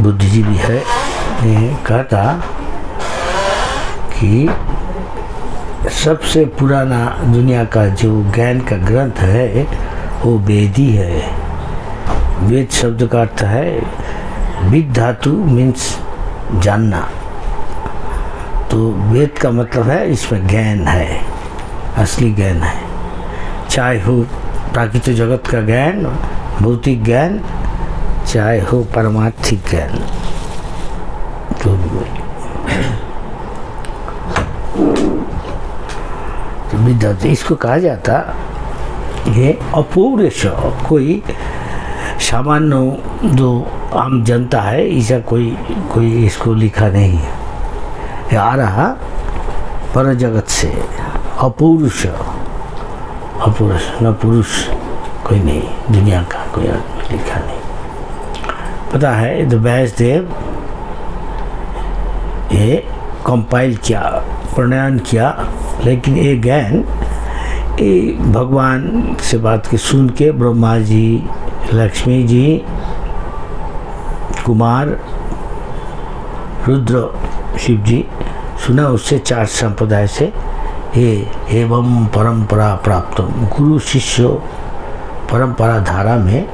बुद्धिजीवी है, ये कहता कि सबसे पुराना दुनिया का जो ज्ञान का ग्रंथ है वो वेद ही है। वेद शब्द का अर्थ है विद धातु मीन्स जानना, तो वेद का मतलब है इसमें ज्ञान है, असली ज्ञान है, चाहे हो प्राकृतिक जगत का ज्ञान, भौतिक ज्ञान, चाहे हो परमार्थिक ज्ञान। तो विद्यार्थ इसको कहा जाता ये अपौरुष, कोई सामान्य जो आम जनता है ऐसा कोई इसको लिखा नहीं है, ये आ रहा पर जगत से। अपौरुष, अपौरुष न पुरुष कोई नहीं, दुनिया का कोई आदमी लिखा नहीं। पता है तो व्यासदेव ये कंपाइल किया, प्रणयन किया, लेकिन ये ज्ञान ये भगवान से बात के सुन के ब्रह्मा जी, लक्ष्मी जी, कुमार, रुद्र, शिव जी सुना, उससे 4 संप्रदाय से ये एवं परंपरा प्राप्त गुरु शिष्य परंपरा धारा में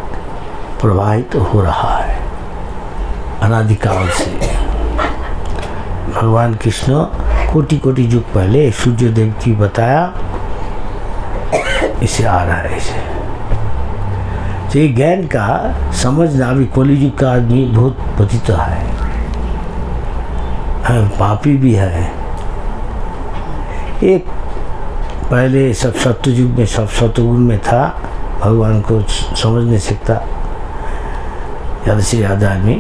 प्रवाहित हो रहा है अनादिकाल से। भगवान कृष्ण कोटि कोटि युग पहले सूर्य देव की बताया, इसे आ रहा है इसे। तो ये ज्ञान का समझना भी कलियुग का आदमी बहुत पतित है, पापी भी है। एक पहले सब सत्युग में, सब सतुगुण में था, भगवान को समझ नहीं सकता, ज़्यादा से ज़्यादा आदमी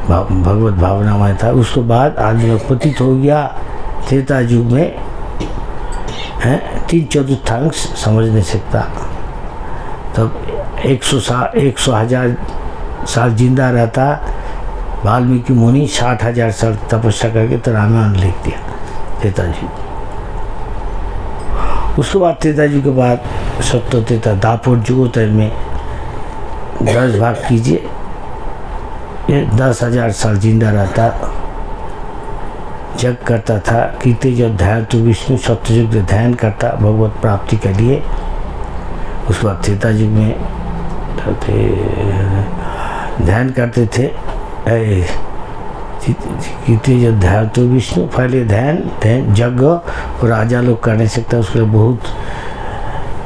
भगवत भावना में था। उसके बाद आदमी पतित हो गया, त्रेता युग में 3/4 समझ नहीं सकता, तब 100,000 साल जिंदा रहता। वाल्मीकि मुनि 60,000 साल तपस्या करके तो रामायण लिख दिया त्रेता युग। उसके बाद त्रेता युग के बाद सत्य त्रेता दापर युगोत्तर में 10 भाग कीजिए, 10,000 साल जिंदा रहता, जग करता था, कीर्ति जो ध्यान तो विष्णु सत्ययुग जो ध्यान करता भगवत प्राप्ति के लिए। उसके बाद त्रेता युग में ध्यान करते थे, कीर्ति जो ध्यान तो विष्णु, पहले ध्यान जग और राजा लोग कर नहीं सकता, उसके लिए बहुत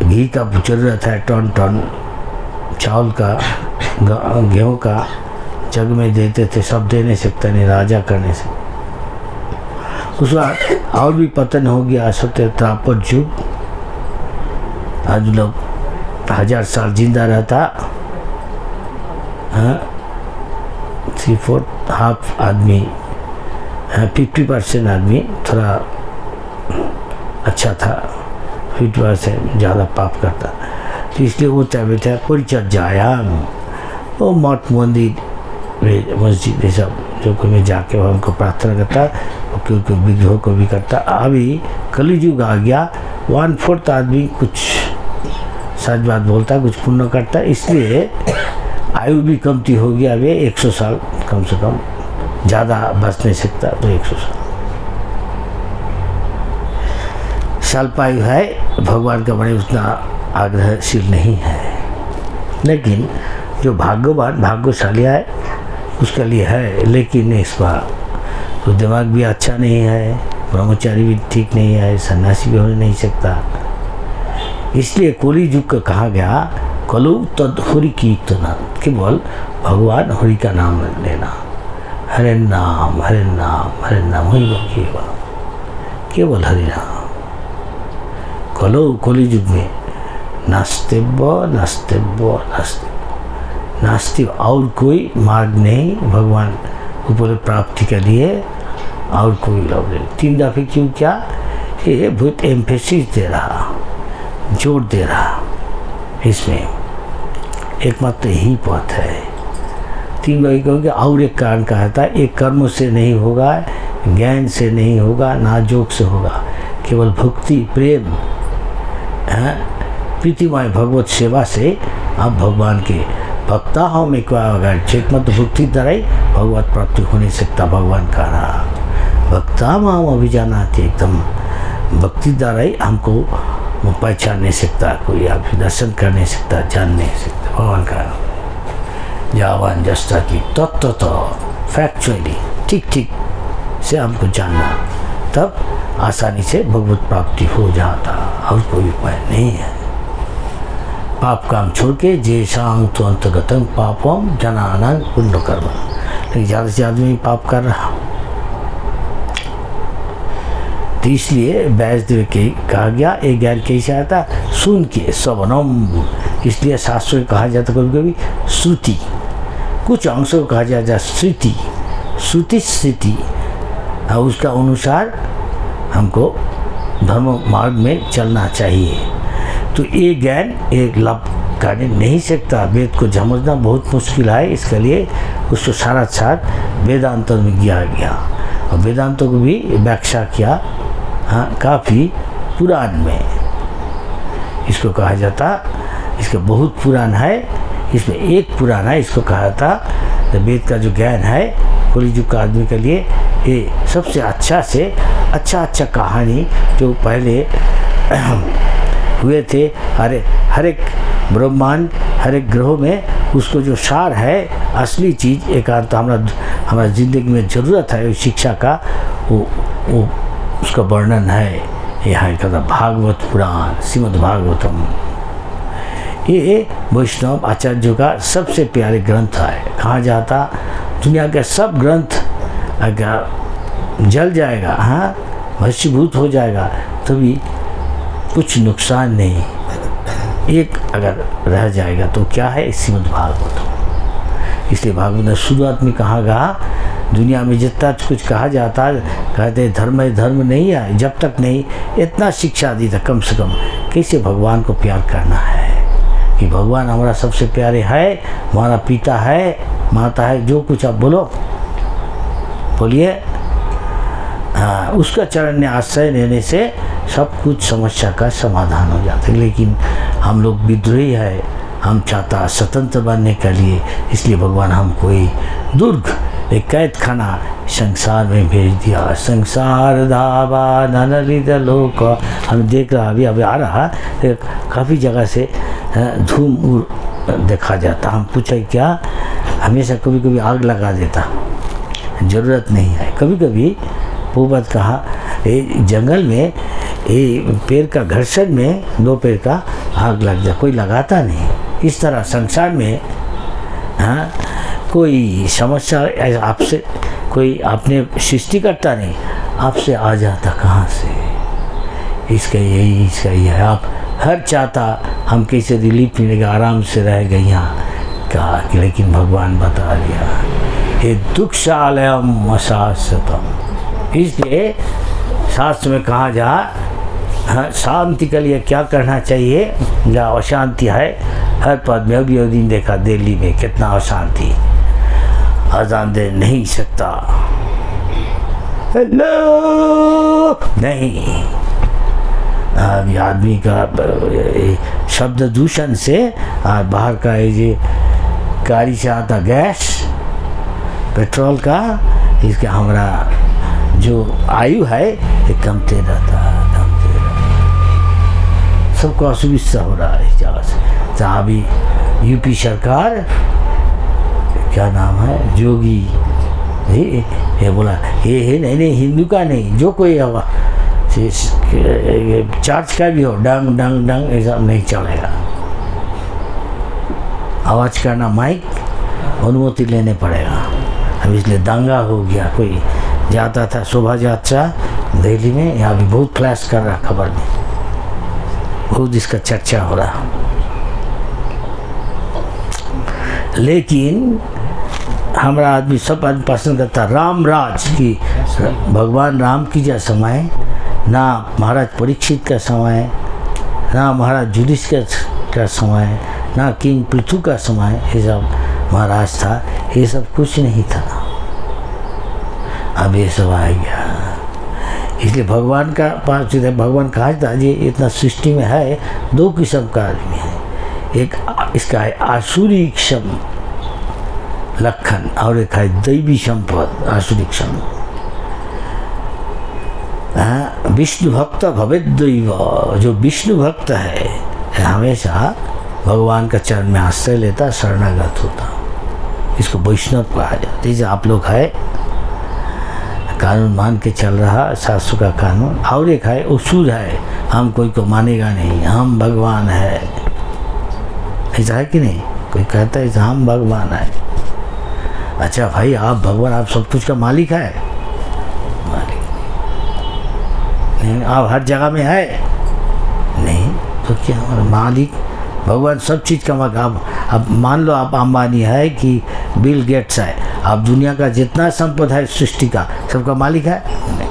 घी का जरूरत है, टन टन चावल का, गेहूँ का जग में देते थे, सब दे नहीं सकता, नहीं राजा करने से। उस बाद और भी पतन हो गया, सत्य त्रापर युग, आज लोग 1000 साल जिंदा रहता, 3/4 हाफ आदमी, 50% आदमी थोड़ा अच्छा था, 50% ज़्यादा पाप करता, तो इसलिए वो चाहते परिचर्यायाम, वो मठ मंदिर मस्जिद ये सब जो कोई में जाके वह हमको प्रार्थना करता, क्योंकि विग्रह को भी करता। अभी कलियुग आ गया, 1/4 आदमी कुछ सच बात बोलता, कुछ पुण्य करता, इसलिए आयु भी कमती हो गया। अभी 100 साल कम से कम, ज़्यादा बच नहीं सकता, तो 100 साल है। भगवान का बड़े उतना आग्रहशील नहीं है, लेकिन जो भाग्यवान भाग्यशाली है उसके लिए है। लेकिन इसका तो दिमाग भी अच्छा नहीं है, ब्रह्मचारी भी ठीक नहीं है, सन्यासी भी हो नहीं सकता, इसलिए कोली युग का कहा गया कलु तद हरि कीर्तना, केवल भगवान हरि का नाम लेना, हरे नाम हरे नाम हरे नाम, वही केवल हरि नाम। कलो कोली युग में नास्तिव्य नास्तिव्य नास्तिव्य नास्तिक, और कोई मार्ग नहीं भगवान ऊपर प्राप्ति के लिए, और कोई लोग नहीं। 3 दफे क्यों, क्या ये बहुत एम्फेसिस दे रहा, जोर दे रहा, इसमें एकमात्र यही पथ है। 3 बार कहोगे, और एक कारण कहा था, एक कर्म से नहीं होगा, ज्ञान से नहीं होगा, ना जोग से होगा, केवल भक्ति प्रेम प्रीतिमय भगवत सेवा से आप भगवान के भक्ता हम एक अगर चेत मत भुक्ति दराई भगवत प्राप्ति हो नहीं सकता। भगवान कह रहा भक्ता माम अभिजानाति, एकदम भक्ति द्वारा ही हमको पहचान नहीं सकता कोई, आप दर्शन कर नहीं सकता, जान नहीं सकता। भगवान का जावान जस्ता की तत्व फैक्चुअली ठीक ठीक से हमको जानना, तब आसानी से भगवत प्राप्ति हो जाता, और कोई उपाय नहीं है। पाप काम छोड़ के जे शांग तो अंतगतम पापम जनानां पुण्य कर्म, लेकिन ज़्यादा से ज़्यादा आदमी पाप कर रहा। तो इसलिए वैष्णव के कहा गया एक ज्ञान कैसे आता, सुन के श्रवणम, इसलिए शास्त्र में कहा जाता कभी कभी श्रुति, कुछ अंशों को कहा जाता श्रुति, श्रुति स्थिति, और उसका अनुसार हमको धर्म मार्ग में चलना चाहिए। तो ये ज्ञान एक लाभ कर नहीं सकता, वेद को समझना बहुत मुश्किल है, इसके लिए उसको सारा साथ वेदांत में किया गया, और वेदांतों को भी व्याख्या किया हाँ काफ़ी पुराण में। इसको कहा जाता, इसका बहुत पुराण है, इसमें एक पुराण है, इसको कहा जाता वेद का जो ज्ञान है कलियुग का आदमी के लिए ये सबसे अच्छा से अच्छा कहानी जो पहले हुए थे, हर एक ब्रह्मांड हर एक ग्रहों में उसको जो सार है असली चीज़ एकांत हमारा ज़िंदगी में ज़रूरत है शिक्षा का, वो उसका वर्णन है यहाँ का भागवत पुराण, श्रीमद् भागवतम। ये वैष्णव आचार्यों का सबसे प्यारे ग्रंथ है। कहा जाता दुनिया के सब ग्रंथ अगर जल जाएगा, हाँ भस्मीभूत हो जाएगा, तभी कुछ नुकसान नहीं, एक अगर रह जाएगा तो क्या है, श्रीमद् भागवत। इसलिए भागवत में शुरुआत में कहा गया दुनिया में जितना कुछ कहा जाता कहते धर्म नहीं है, जब तक नहीं इतना शिक्षा दी था कम से कम कैसे भगवान को प्यार करना है, कि भगवान हमारा सबसे प्यारे है, हमारा पिता है, माता है, जो कुछ आप बोलिए हाँ, उसका चरण में आश्रय लेने से सब कुछ समस्या का समाधान हो जाता है। लेकिन हम लोग विद्रोही है, हम चाहता स्वतंत्र बनने के लिए, इसलिए भगवान हमको दुर्ग एक कैद खाना संसार में भेज दिया। संसार धावा नलित लोक, हम देख रहा अभी आ रहा काफ़ी जगह से धूम देखा जाता। हम पूछा क्या, हमेशा कभी कभी आग लगा देता, ज़रूरत नहीं है। कभी कभी वो बात कहा जंगल में पेड़ का घर्षण में दो पेड़ का आग लग जाए, कोई लगाता नहीं। इस तरह संसार में हाँ कोई समस्या आपसे कोई आपने सृष्टि करता नहीं, आपसे आ जाता कहाँ से। इसका यही है, आप हर चाहता हम कैसे रिलीफ मिलेगा, आराम से रह गए यहाँ कहा कि, लेकिन भगवान बता दिया ये दुखशालयम अशाश्वतम। इसलिए शास्त्र में कहा जा हाँ शांति के लिए क्या करना चाहिए, जहाँ अशांति है हर पद में। अभी दिन देखा दिल्ली में कितना अशांति, अजान दे नहीं सकता, हेलो नहीं, अभी आदमी का शब्द दूषण से बाहर का ये गाड़ी से आता गैस पेट्रोल का, इसका हमारा जो आयु है ये कमते रहता, सबको असुविधा हो रहा है इस जगह से। जहाँ भी यूपी सरकार क्या नाम है जोगी ये बोला ये नहीं हिंदू का नहीं, जो कोई होगा चर्च का भी हो, डंग डंग डंग ऐसा नहीं चलेगा। आवाज़ करना माइक अनुमति लेने पड़ेगा। अब इसलिए दंगा हो गया, कोई जाता था शोभा यात्रा दिल्ली में, यहाँ भी बहुत फ्लैश कर रहा खबर में, बहुत इसका चर्चा हो रहा। लेकिन हमारा आदमी सब आदमी पसंद करता राम राज की, भगवान राम की जो समय, ना महाराज परीक्षित का समय, ना महाराज युधिष्ठिर का समय, ना किंग पृथु का समय, ये सब महाराज था, ये सब कुछ नहीं था। अब ये सब आ गया। इसलिए भगवान का पास भगवान कहा था ये इतना सृष्टि में है, दो किस्म का आदमी है। एक इसका है आसुरी क्षम लक्षण और एक है दैवी संपद आसुरी क्षम। विष्णु भक्त भवेद्दैव, जो विष्णु भक्त है हमेशा भगवान का चरण में आश्रय लेता, शरणागत होता, इसको वैष्णव कहा जाता। जैसे आप लोग है कानून मान के चल रहा, शास्त्र का कानून, और एक है उसूल है, हम कोई को मानेगा नहीं, हम भगवान है, ऐसा है कि नहीं? कोई कहता है हम भगवान है। अच्छा भाई आप भगवान, आप सब कुछ का मालिक है? मालिक नहीं। आप हर जगह में है? नहीं। तो क्या हमारा मालिक भगवान सब चीज़ का मालिक? अब मान लो आप अंबानी है कि बिल गेट्स है, आप दुनिया का जितना संपद है सृष्टि का सबका मालिक है? नहीं।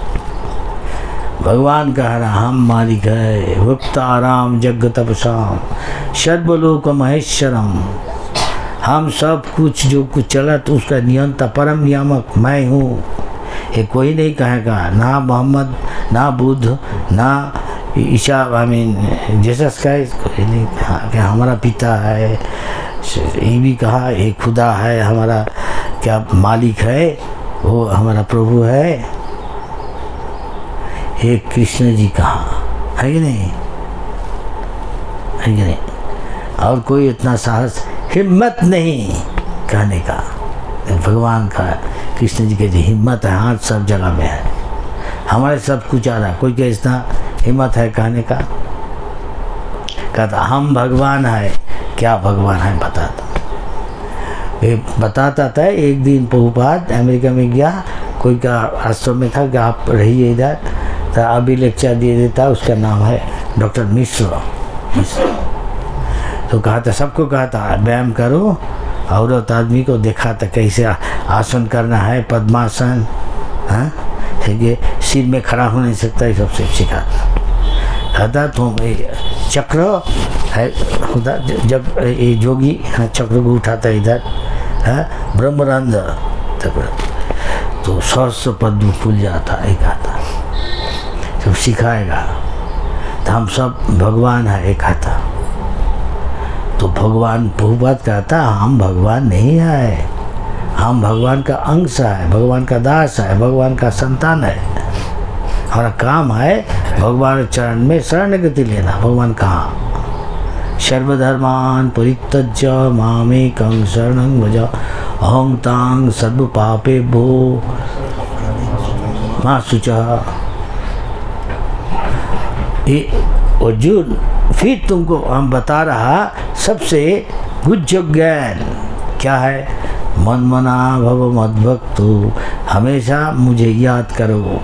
भगवान कह रहा हम मालिक है, भुक्ताराम जग तपसाम सर्वलोक महेश्वरम, हम सब कुछ जो कुछ चला तो उसका नियंता परम नियामक मैं हूँ। ये कोई नहीं कहेगा, ना मोहम्मद, ना बुद्ध, ना ईसा, आई मीन जीसस क्राइस्ट, कोई नहीं कहा कि हमारा पिता है। ये भी कहा ये खुदा है, हमारा क्या मालिक है, वो हमारा प्रभु है। ये कृष्ण जी कहा है कि नहीं? है कि नहीं? और कोई इतना साहस हिम्मत नहीं कहने का। भगवान का कृष्ण जी के जो हिम्मत है, हाथ सब जगह में है, हमारे सब कुछ आ रहा, कोई क्या इतना हिम्मत है कहने का? कहता हम भगवान है। क्या भगवान है बताता? ये बताता था। एक दिन प्रभुपाद अमेरिका में गया, कोई का आश्रम में था कि आप रहिए इधर, तो अभी लेक्चर दे देता, उसका नाम है डॉक्टर मिश्र। तो कहा था, सबको कहा था व्यायाम करो, औरत आदमी को देखा था कैसे आसन करना है, पद्मासन, हाँ ये सिर में खड़ा हो नहीं सकता, ये सबसे सिखाता। कहता तुम चक्र है खुदा, जब ये जोगी चक्र को उठाता इधर है ब्रह्मरंध्र तक, तो सहस्र पद्म फूल जाता है, कहता सब सिखाएगा। तो हम सब भगवान है एक कहता। तो भगवान प्रभुपाद कहता हम भगवान नहीं है, हम भगवान का अंश है, भगवान का दास है, भगवान का संतान है। हमारा काम है भगवान चरण में शरणागति लेना। भगवान कहाँ? सर्वधर्मान परित्यज्य मामेकं शरणं व्रज अहं तां सर्व पापेभ्यो मा शुचः। अर्जुन फिर तुमको हम बता रहा सबसे गुज्ज ज्ञान क्या है? मन मना भव मद्भक्तो, हमेशा मुझे याद करो।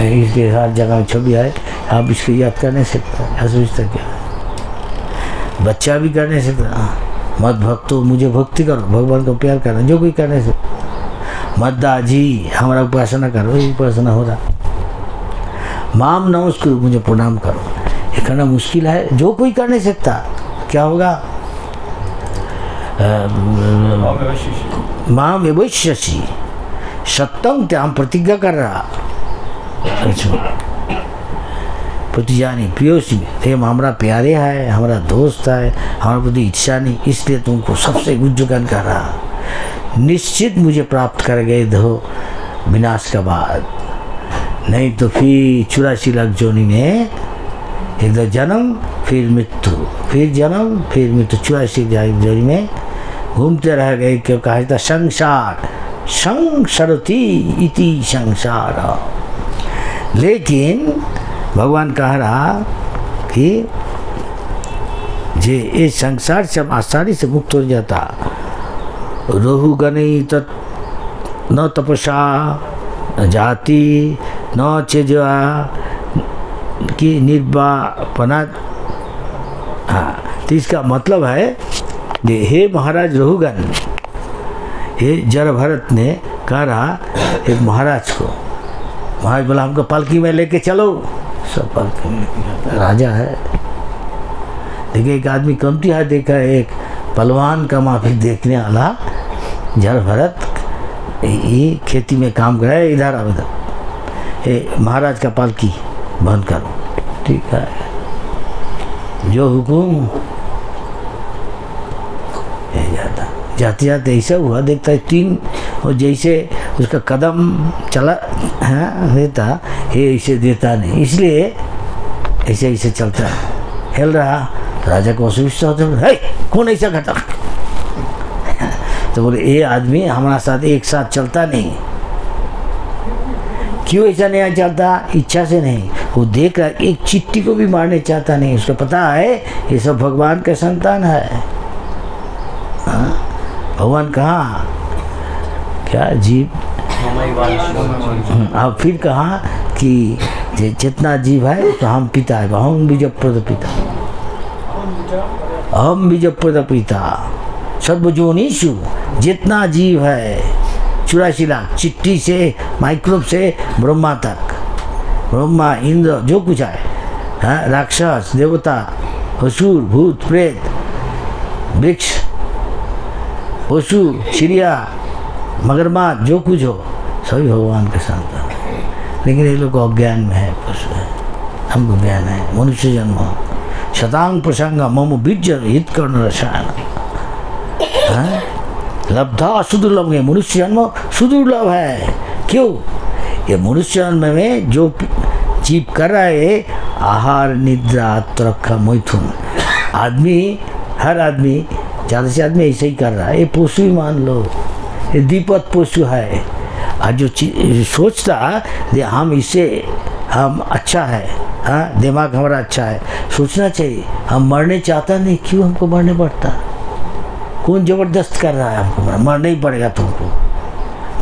इसके हर जगह छवि है, आप इसको याद कर नहीं सकते, असुविधा क्या है? बच्चा भी कर नहीं सकता। मद्भक्तो, मुझे भक्ति करो, भगवान को प्यार करना, जो कोई कर नहीं सकता। मद्दा जी हमारा उपासना करो, ये उपासना हो रहा। माम नमस्कार, मुझे प्रणाम करो, ये करना मुश्किल है, जो कोई कर नहीं सकता। क्या होगा? माम एवश्यसी सत्यम, त्या हम प्रतिज्ञा कर रहा। प्रतिजानी प्रियोसी, हम हमारा प्यारे है, हमारा दोस्त है, हमारा प्रति इच्छा नहीं, इसलिए तुमको सबसे गुज्जगन कर रहा। निश्चित मुझे प्राप्त कर गए दो विनाश का बाद, नहीं तो फिर 84 लाख जोनी में एक दो जन्म, फिर मृत्यु, फिर जन्म, फिर मृत्यु, 84 लाख जोनी में घूमते रह गए। क्यों कहा था? संसार संसरति इति संसार। लेकिन भगवान कह रहा कि जे ये संसार से आसानी से मुक्त हो जाता। रोहु गणई तत् न तपसा न जाति न चेजा की निर्वापना। हाँ, तो इसका मतलब है कि हे महाराज रोहुगण, हे जड़ भरत ने कह रहा एक महाराज को, महाराज बोला हमको पालकी में लेके चलो, सब पालकी में लेके राजा है। देखिए एक आदमी कमती है, देखा एक पहलवान का माफिक देखने वाला जड़ भरत, ये खेती में काम कर रहा है, इधर आओ इधर, ये महाराज का पालकी बंद करो। ठीक है, जो हुकुम जाता। जाते जाते ऐसा हुआ, देखता है 3, और जैसे उसका कदम चला देता, ये ऐसे देता नहीं, इसलिए ऐसे ऐसे चलता हिल रहा। राजा को असुविधा होता है, कौन ऐसा करता? तो बोले ये आदमी हमारा साथ एक साथ चलता नहीं। क्यों ऐसा नहीं चलता? इच्छा से नहीं, वो देख रहा एक चींटी को भी मारने चाहता नहीं। उसको पता है ये सब भगवान का संतान है। भगवान कहाँ क्या जीव, अब फिर कहा कि जितना जीव है तो हम पिता है, हम बीजप्रद पिता, हम बीजप्रद पिता सर्वजोनिषु, जितना जीव है 84 लाख, चिट्टी से माइक्रोब से ब्रह्मा तक, ब्रह्मा इंद्र जो कुछ है, राक्षस देवता असुर भूत प्रेत वृक्ष पशु चिड़िया मगरमच्छ जो कुछ हो सभी भगवान के संतान है। लेकिन ये लोग अज्ञान में है, पशु है, हमको ज्ञान है। मनुष्य जन्म शतांग प्रसंग मम बीज हित कर्ण रसायन लब्धा सुदुर्लभ है। मनुष्य जन्म सुदुर्लभ है। क्यों? ये मनुष्य जन्म में जो जीव कर रहा है आहार निद्रा आत्मरक्षा मैथुन, आदमी हर आदमी ज़्यादा से आदमी ऐसे ही कर रहा है। ये पशु ही मान लो, ये दीपक पशु है। और जो सोचता हम इससे हम अच्छा है, हाँ दिमाग हमारा अच्छा है, सोचना चाहिए। हम मरने चाहता नहीं, क्यों हमको मरने पड़ता? कौन ज़बरदस्त कर रहा है हमको? मरना ही पड़ेगा तुमको,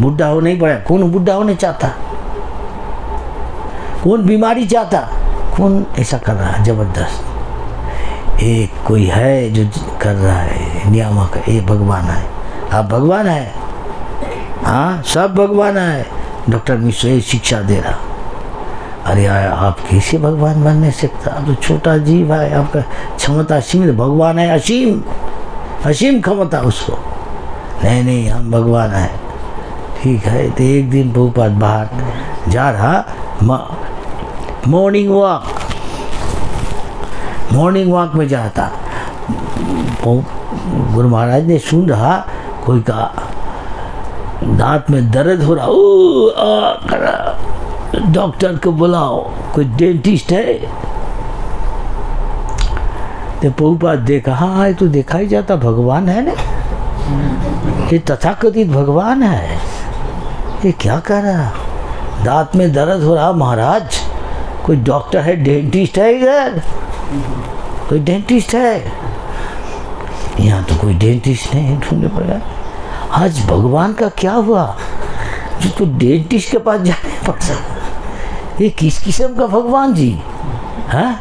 बुढ़ा हो नहीं पड़ेगा। कौन बुढ़ा होने चाहता? कौन बीमारी चाहता? कौन ऐसा कर रहा है ज़बरदस्त? एक कोई है जो कर रहा है नियामक है, ये भगवान है। आप भगवान है, हाँ सब भगवान है। डॉक्टर मिश्र ये शिक्षा दे रहा। अरे आप कैसे भगवान बनने सकता? आप तो छोटा जीव है, आपका क्षमता सीमित, भगवान है असीम, असीम क्षमता उसको। नहीं नहीं हम भगवान है। ठीक है। तो एक दिन प्रभुपाद बाहर जा रहा, मॉर्निंग वॉक में जाता। गुरु महाराज ने सुन रहा कोई का दांत में दर्द हो रहा, डॉक्टर को बुलाओ, कोई डेंटिस्ट है? तो प्रभुपाद देखा, हाँ ये तो देखा ही जाता भगवान है ना, ये तथाकथित भगवान है। ये क्या कर रहा? दांत में दर्द हो रहा महाराज, कोई डॉक्टर है, डेंटिस्ट है इधर? कोई डेंटिस्ट है? यहाँ तो कोई डेंटिस्ट नहीं है, ढूंढने पड़ेगा। आज भगवान का क्या हुआ जिसको डेंटिस्ट के पास जाने पड़ सकता? ये किस किस्म का भगवान जी? हाँ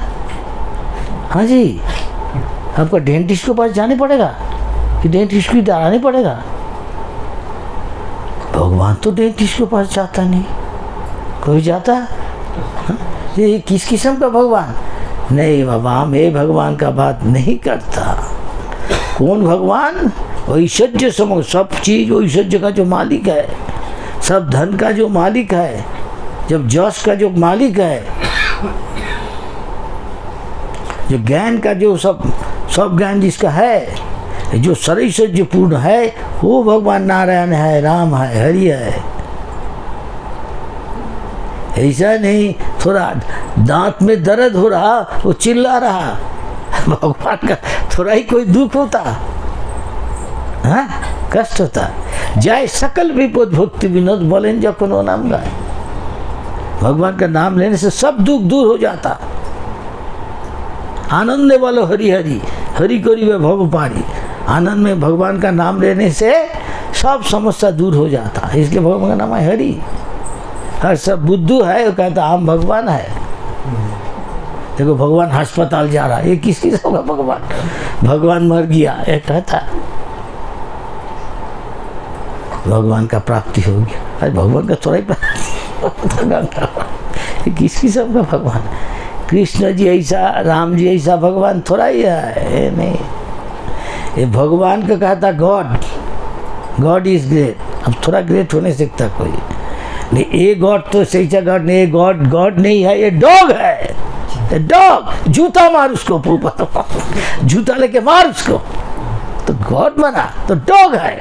हाँ जी, आपका डेंटिस्ट के पास जाने पड़ेगा कि डेंटिस्ट की डराने पड़ेगा? भगवान तो डेंटिस्ट के पास जाता नहीं, कोई जाता? हाँ? ये किस किस्म का भगवान? नहीं बाबा, हम ये भगवान का बात नहीं करता। कौन भगवान? ऐश्वर्य समझ, सब चीज़ ऐश्वर्य का जो मालिक है, सब धन का जो मालिक है, जब जश का जो मालिक है, जो ज्ञान का जो सब ज्ञान जिसका है, जो सर्वैश्वर्य पूर्ण है, वो भगवान नारायण है, राम है, हरि है। ऐसा नहीं थोड़ा दांत में दर्द हो रहा वो चिल्ला रहा, भगवान का थोड़ा ही कोई दुख होता, हाँ कष्ट होता। जय सकल विपद भक्ति विनोद बोलें जो कोनो नाम गाए, भगवान का नाम लेने से सब दुख दूर हो जाता। आनंद वालो हरि हरि हरि करी वे भव पारी, आनंद में भगवान का नाम लेने से सब समस्या दूर हो जाता। इसलिए भगवान का नाम है हरि। हर सब बुद्धू है वो कहता हम भगवान है। देखो भगवान अस्पताल जा रहा है, ये किसकी होगा? भगवान भगवान मर गया, ये कहता भगवान का प्राप्ति हो गया। अरे भगवान का थोड़ा ही प्राप्ति, किस किस्म का भगवान? कृष्ण जी ऐसा, राम जी ऐसा भगवान थोड़ा ही है। नहीं, ये भगवान का कहता गॉड इज ग्रेट। अब थोड़ा ग्रेट होने सकता कोई नहीं। ये गॉड तो सही गॉड नहीं, गॉड नहीं है, ये डॉग है। डॉग, जूता मार उसको, जूता लेके मार उसको। तो गॉड बना तो डॉग है।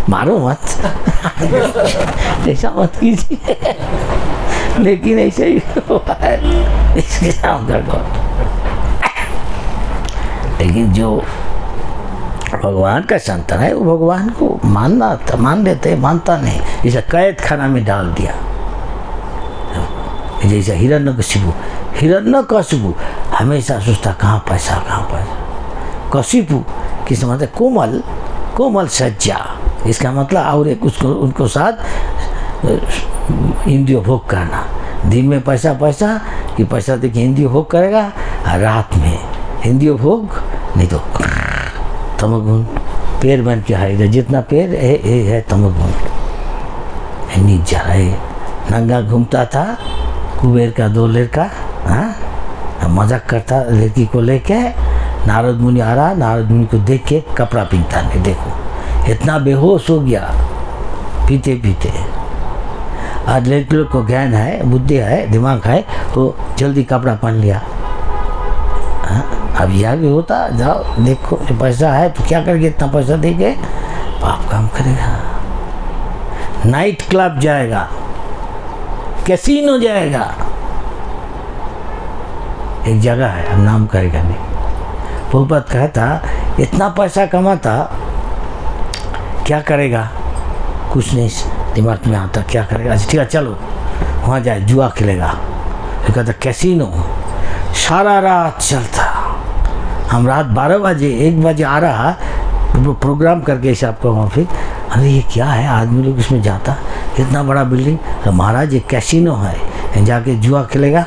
मारो मत, ऐसा मत कीजिए, लेकिन ऐसे ही हुआ है इसके नाम का गॉड। लेकिन जो भगवान का संतान है वो भगवान को मान लेते, मानता नहीं। जैसे कैद खाना में डाल दिया, जैसे हिरण्यकशिपु हमेशा सोचता कहाँ पैसा। कशिपु किस मतलब कोमल सज्जा, इसका मतलब और एक उसको उनको साथ इंद्रिय भोग करना। दिन में पैसा कि पैसा देखिए इंद्रिय भोग करेगा, और रात में इंद्रिय भोग नहीं तो तमोगुण पेड़ बन के है। जितना पेड़ है तमोगुण नीचे जा रहा है। नंगा घूमता था कुबेर का 2 लड़का, हाँ मजाक करता लड़की को लेके। नारद मुनि आ रहा, नारद मुनि को देख के कपड़ा पीनता नहीं, देखो इतना बेहोश हो गया पीते पीते। आज लड़के लोग को ज्ञान है, बुद्धि है, दिमाग है, वो जल्दी कपड़ा पहन लिया। अब यह भी होता, जाओ देखो पैसा है तो क्या करेंगे, इतना पैसा देंगे पाप काम करेगा। नाइट क्लब जाएगा, कैसीनो जाएगा। एक जगह है, अब नाम करेगा नहीं, प्रभुपाद कहता इतना पैसा कमाता क्या करेगा, कुछ नहीं दिमाग में आता, क्या करेगा। अच्छा ठीक है चलो वहाँ जाए, जुआ खेलेगा। तो कहता कैसीनो सारा रात चलता। हम रात 12 बजे 1 बजे आ रहा प्रोग्राम करके हिसाब का वहाँ फिर, अरे ये क्या है, आदमी लोग इसमें जाता, इतना बड़ा बिल्डिंग। तो महाराज ये कैसीनो है, जाके जुआ खेलेगा,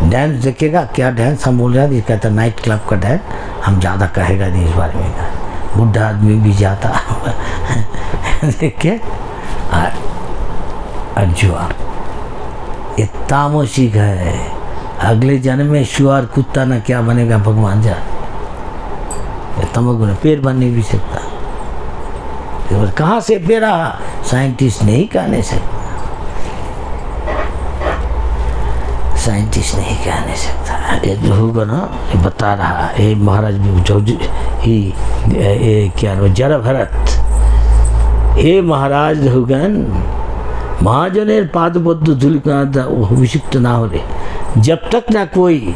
डांस देखेगा। क्या डांस, हम बोल रहे हैं कहता नाइट क्लब का डांस, हम ज़्यादा कहेगा नहीं इस बारे में। बुढ़ा आदमी भी जाता देख के। और जुआ ये तामसिक है, अगले जन्म में शुआर कुत्ता ना क्या बनेगा भगवान जाने। तमोगुण पेड़ बनने भी सकता, कहाँ से पेड़ा साइंटिस्ट नहीं कहने सकता, साइंटिस्ट नहीं कहने सकता। ये जो होगा ना ये बता रहा है महाराज क्या जरा भरत, हे महाराज होगन महाजनेर पादबद्ध धूलिका अभिषिक्त ना हो रे। जब तक ना कोई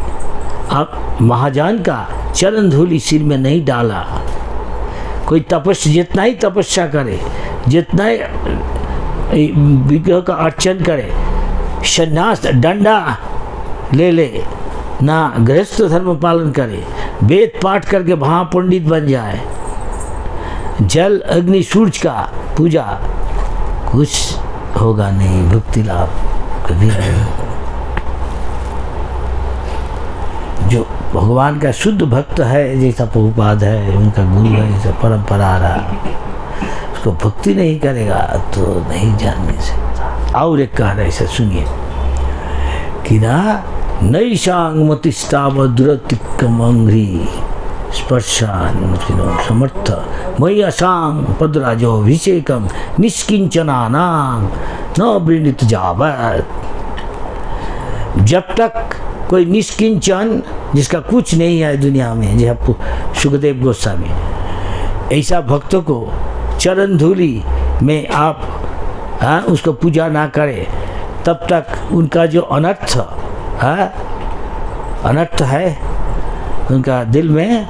आप महाजान का चरण धूलि सिर में नहीं डाला, कोई तपस्या जितना ही तपस्या करे, जितना ही विग्रह का अर्चन करे, संन्यास डंडा ले ना गृहस्थ धर्म पालन करे, वेद पाठ करके महापंडित बन जाए, जल अग्नि सूर्य का पूजा, कुछ होगा नहीं, भक्ति लाभ कभी नहीं होगा। जो भगवान का शुद्ध भक्त है, जैसा प्रभुपाद है, उनका गुरु है, जैसा परंपरा आ रहा, उसको भक्ति नहीं करेगा तो नहीं जान नहीं सकता। और एक कह रहा है, सुनिए कि ना नैषांग मतिस्तावद्रतिकमंघ्रि स्पर्शान समर्थ मयि असांग पदराजोभिषेकम निष्किंचनानां न वृणीत जावत। जब तक कोई निष्किंचन, जिसका कुछ नहीं है दुनिया में, जैसे सुखदेव गोस्वामी, ऐसा भक्तों को चरण धूलि में आप उसको पूजा ना करें, तब तक उनका जो अनर्थ है उनका दिल में,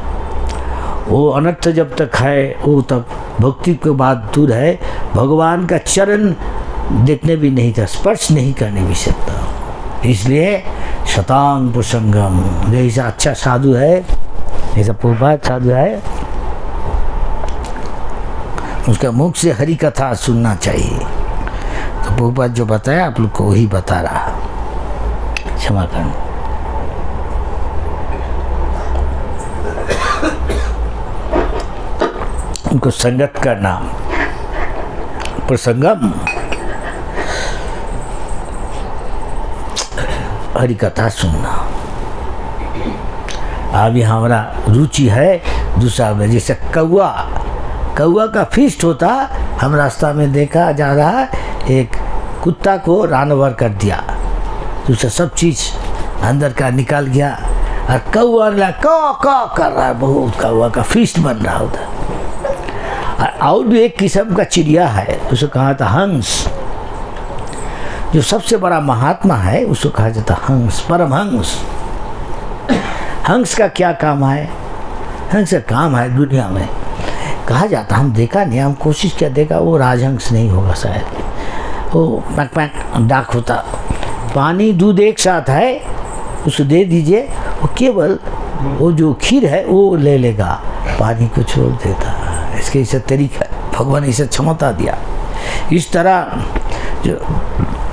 वो अनर्थ जब तक है वो तब भक्ति के बाद दूर है, भगवान का चरण देखने भी नहीं था, स्पर्श नहीं करने भी सकता। इसलिए शतांग प्रसंगम, जैसा अच्छा साधु है, जैसा प्रभुपाद साधु है, उसका मुख से हरि कथा सुनना चाहिए। तो प्रभुपाद जो बताया आप लोग को वही बता रहा, क्षमा करना। उनको संगत करना, प्रसंगम, हरि कथा सुनना। अभी हमारा रुचि है दूसरा में, जैसे कौआ का फीस्ट होता, हम रास्ता में देखा जा रहा, एक कुत्ता को रानवर कर दिया, दूसरा सब चीज़ अंदर का निकाल गया, और कौआ कर रहा है, बहुत कौआ का फीस्ट बन रहा उधर। और भी एक किस्म का चिड़िया है, उसे कहा था हंस। जो सबसे बड़ा महात्मा है उसको कहा जाता हंस, परमहंस। हंस का क्या काम है? हंस का काम है दुनिया में कहा जाता, हम देखा नहीं, हम कोशिश क्या देखा, वो राजहंस नहीं होगा शायद, वो पैक पैक डाक होता, पानी दूध एक साथ है, उसे दे दीजिए, वो केवल वो जो खीर है वो ले लेगा, पानी को छोड़ देता। इसके इसे तरीका भगवान इसे क्षमता दिया। इस तरह जो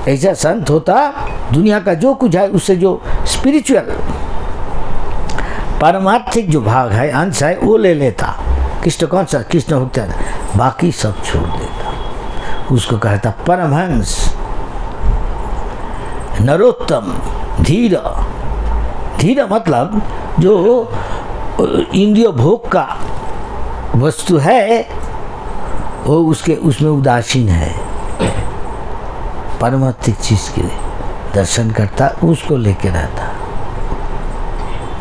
ऐसा संत होता, दुनिया का जो कुछ है उससे जो स्पिरिचुअल पारमार्थिक जो भाग है, अंश है, वो ले लेता। कृष्ण कौन सा? कृष्ण भक्त है, बाकी सब छोड़ देता। उसको कहता परमहंस, नरोत्तम, धीर। धीर मतलब जो इंद्रिय भोग का वस्तु है वो उसमें उदासीन है, परमार्थिक चीज के दर्शन करता, उसको लेके रहता।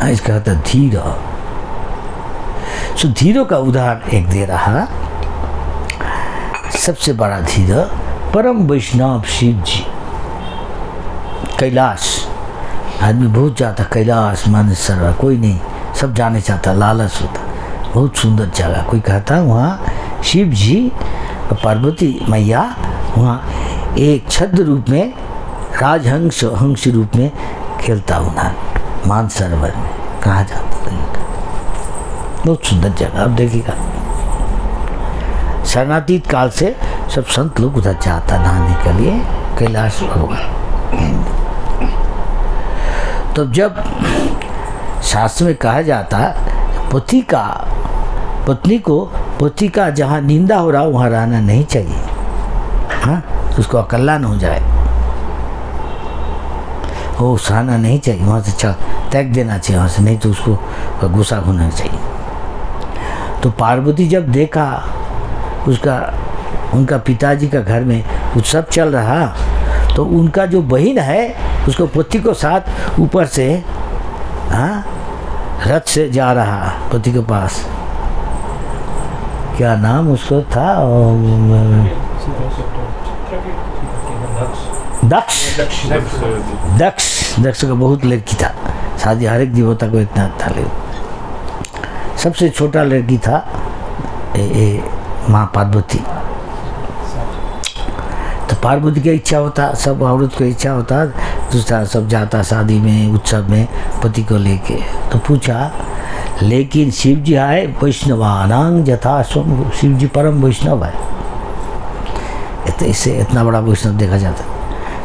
इसका कहता धीर। सो धीरों का उदाहरण एक दे रहा, सबसे बड़ा धीर परम वैष्णव शिव जी। कैलाश, आदमी बहुत जाता कैलाश, मानसरोवर, कोई नहीं, सब जाने चाहता, लालच होता, बहुत सुंदर जगह। कोई कहता वहाँ शिव जी पार्वती मैया वहाँ एक छद्म रूप में, राजहंस हंस रूप में खेलता हुआ मानसरोवर में, कहा जाता है। बहुत सुंदर जगह, अब देखिएगा शरणातीत काल से सब संत लोग उधर जाता नहाने के लिए, कैलाश भगवान। तो जब शास्त्र में कहा जाता पत्नी को पति का जहाँ निंदा हो रहा वहाँ रहना नहीं चाहिए, हाँ, उसको अकल्ला न हो जाए, वो सहना नहीं चाहिए, वहाँ से त्याग देना चाहिए वहाँ से, नहीं तो उसको गुस्सा होना चाहिए। तो पार्वती जब देखा उनका पिताजी का घर में उत्सव चल रहा, तो उनका जो बहन है उसको पति को साथ ऊपर से, हाँ, रथ से जा रहा पति के पास, क्या नाम उसको था, दक्ष का बहुत लड़की था, शादी हर एक देवता को इतना था, सबसे छोटा लड़की था माँ पार्वती। तो पार्वती की इच्छा होता, सब औरत को इच्छा होता, दूसरा सब जाता शादी में, उत्सव में पति को लेके। तो पूछा, लेकिन शिव जी आए वैष्णवानांग यथा स्वयं, शिव जी परम वैष्णव है, तो इससे इतना बड़ा वैष्णव देखा जाता।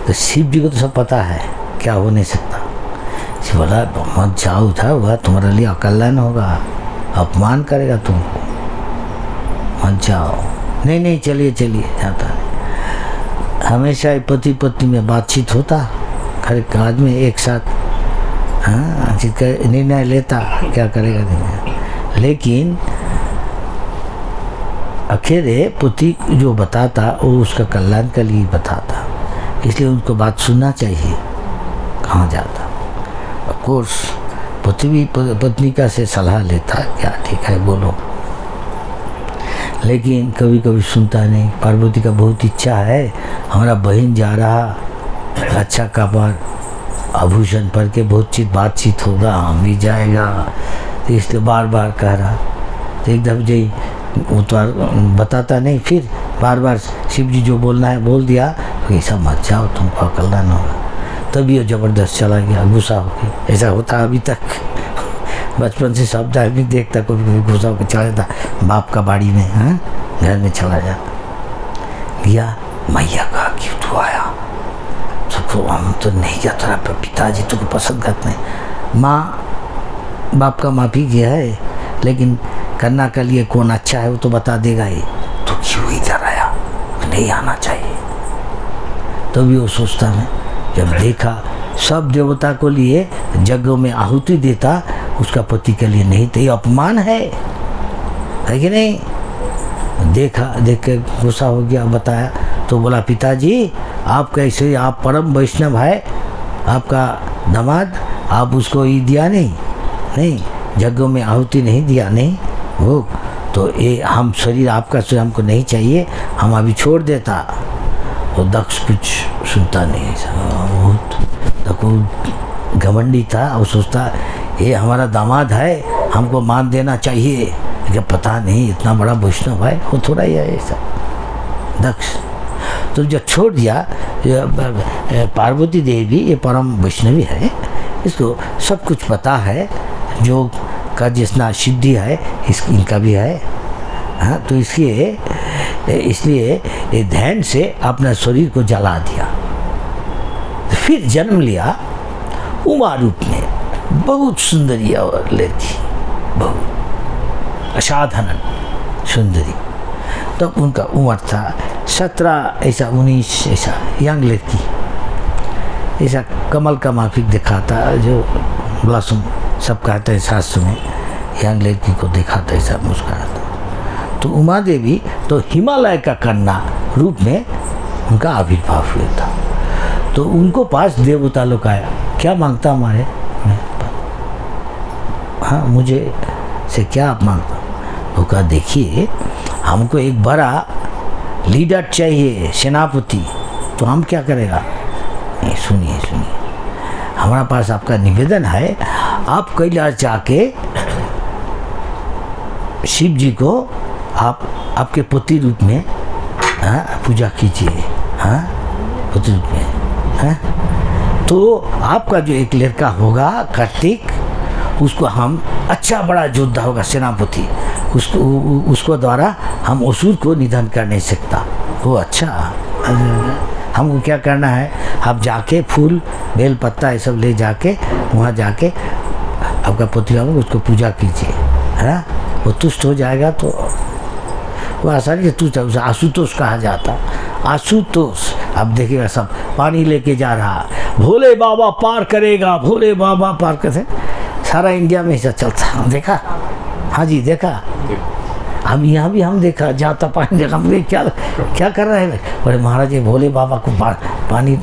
तो शिव जी को तो सब पता है क्या हो नहीं सकता। शिव बोला मत जाओ था, वह तुम्हारे लिए अकल्याण होगा, अपमान करेगा तुमको, मत जाओ। नहीं चलिए जाता है। हमेशा पति पत्नी में बातचीत होता, हर एक आदमी एक साथ, हाँ, निर्णय लेता क्या करेगा निर्णय। लेकिन अकेले पति जो बताता वो उसका कल्याण के लिए बताता, इसलिए उनको बात सुनना चाहिए, कहाँ जाता। ऑफ कोर्स पति भी पत्नी का से सलाह लेता, क्या ठीक है बोलो, लेकिन कभी कभी सुनता नहीं। पार्वती का बहुत इच्छा है, हमारा बहन जा रहा, अच्छा कपड़ आभूषण पर के बहुत चीज बातचीत होगा, हम भी जाएगा, तो इसलिए बार बार कह रहा। तो एकदम जी वो तो बताता नहीं, फिर बार बार शिव जी जो बोलना है बोल दिया, तो ऐसा मत जाओ, तुमको अकल्ला न होगा। तभी वो ज़बरदस्त चला गया, गुस्सा होकर। ऐसा होता अभी तक, बचपन से सब आदमी देखता, कभी गुस्सा होकर चला जाता बाप का बाड़ी में, हाँ, घर में चला जाता। गया, मैया कहा क्यों तू आया, सबको हम तो नहीं जाता, पिताजी तुमको पसंद करते नहीं। माँ बाप का माफी किया है, लेकिन करना के लिए कौन अच्छा है वो तो बता देगा ही, तो क्यों इधर आया, नहीं आना चाहिए। तो भी वो सोचता है, जब देखा सब देवता को लिए यज्ञों में आहुति देता, उसका पति के लिए नहीं, तो ये अपमान है कि नहीं। देखा, देख के गुस्सा हो गया, बताया तो बोला पिताजी आप कैसे, आप परम वैष्णव है, आपका दामाद, आप उसको ये दिया नहीं, नहीं, यज्ञों में आहुति नहीं दिया, नहीं भोग, तो ये हम शरीर आपका शरीर हमको नहीं चाहिए, हम अभी छोड़ देता। वो दक्ष कुछ सुनता नहीं, बहुत देखो घमंडी था। वो सोचता ये हमारा दामाद है, हमको मान देना चाहिए। लेकिन पता नहीं इतना बड़ा वैष्णव है, वो थोड़ा ही है ऐसा दक्ष। तो जब छोड़ दिया, पार्वती देवी ये परम वैष्णवी है, इसको सब कुछ पता है, जो का जितना सिद्धि है इनका भी है। हाँ, तो इसलिए ये ध्यान से अपना शरीर को जला दिया। फिर जन्म लिया उमा रूप में, बहुत सुंदरी और लेती, बहुत असाधारण सुंदरी। तब तो उनका उम्र था 17 ऐसा 19 ऐसा, यंग लड़की, ऐसा कमल का माफिक दिखाता, जो ब्लॉसम सब कहते हैं शास्त्र में, यंग लड़की को दिखाता ऐसा मुस्कुराता। तो उमा देवी तो हिमालय का कन्या रूप में उनका आविर्भाव हुआ था। तो उनको पास देवता लोग आया, क्या मांगता हमारे, हाँ मुझे से क्या आप मांगता? वो कहा देखिए हमको एक बड़ा लीडर चाहिए, सेनापति, तो हम क्या करेगा? नहीं, सुनिए सुनिए, हमारे पास आपका निवेदन है, आप कैलाश जाके शिव जी को आप आपके पति रूप में पूजा कीजिए, हाँ पति रूप में, हाँ तो आपका जो एक लड़का होगा कार्तिक, उसको हम अच्छा बड़ा योद्धा होगा, सेनापति, उसको द्वारा हम असुर को निधन कर नहीं सकता। वो अच्छा, हमको क्या करना है, आप जाके फूल बेल पत्ता ये सब ले जाके वहाँ जाके आपका पति होगा उसको पूजा कीजिए, है ना, वो तुष्ट हो जाएगा। तो वो आसानी से तुष्ट, उसे आशुतोष कहा जाता, आशुतोष। अब देखिएगा सब पानी लेके जा रहा, भोले बाबा पार करेगा, भोले बाबा पार करे, सारा इंडिया में ऐसा चलता, देखा? हाँ जी देखा, हम यहाँ भी हम देखा, जाता पानी देखा, हम क्या क्या कर रहे हैं? बोले महाराज ये भोले बाबा को पानी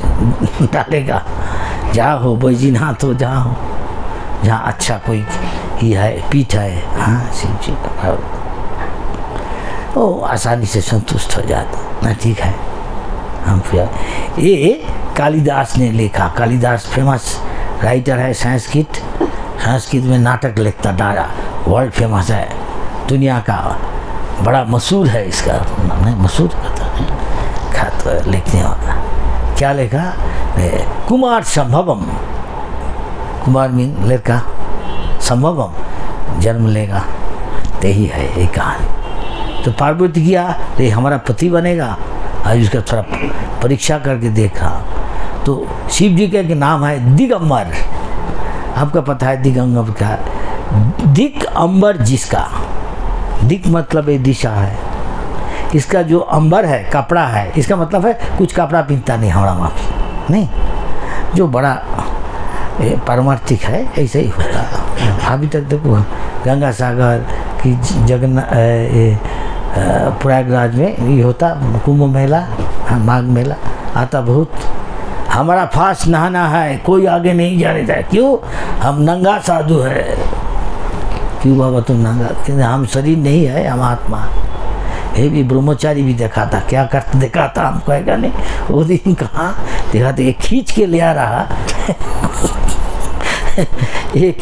डालेगा, जहाँ हो बैजनाथ हो, जहाँ हो, जहाँ अच्छा कोई ही है पीठ है, हाँ शिव जी का, वो आसानी से संतुष्ट हो जाता ना, ठीक है। हम फिर ये कालिदास ने लिखा, कालिदास फेमस राइटर है, संस्कृत में नाटक लिखता, डारा वर्ल्ड फेमस है, दुनिया का बड़ा मशहूर है, इसका नहीं मशहूर खाता लिखने वाला। क्या लिखा? कुमार संभवम, कुमार मीन लड़का, संभवम जन्म लेगा, यही है एक कहानी। तो पार्वती किया ये हमारा पति बनेगा, आज उसका थोड़ा परीक्षा करके देखा। तो शिव जी का नाम है दिगंबर, आपका पता है दिगंबर का, दिक अंबर जिसका, दिक मतलब ये दिशा है, इसका जो अंबर है कपड़ा है, इसका मतलब है कुछ कपड़ा पहनता नहीं हमारा माफी नहीं, जो बड़ा पारमार्थिक है ऐसे ही होता है। अभी तक देखो गंगा सागर की प्रयागराज में ये होता कुंभ मेला, माघ मेला आता बहुत। हमारा फास्ट नहाना है, कोई आगे नहीं जाने देता, क्यों? हम नंगा साधु है। क्यों बाबा तुम नंगा? क्योंकि हम शरीर नहीं है, हम आत्मा। ये भी ब्रह्मचारी भी देखा था, क्या करता देखा था, हम कहेगा नहीं, वो दिन कहाँ देखा था, एक खींच के ले आ रहा एक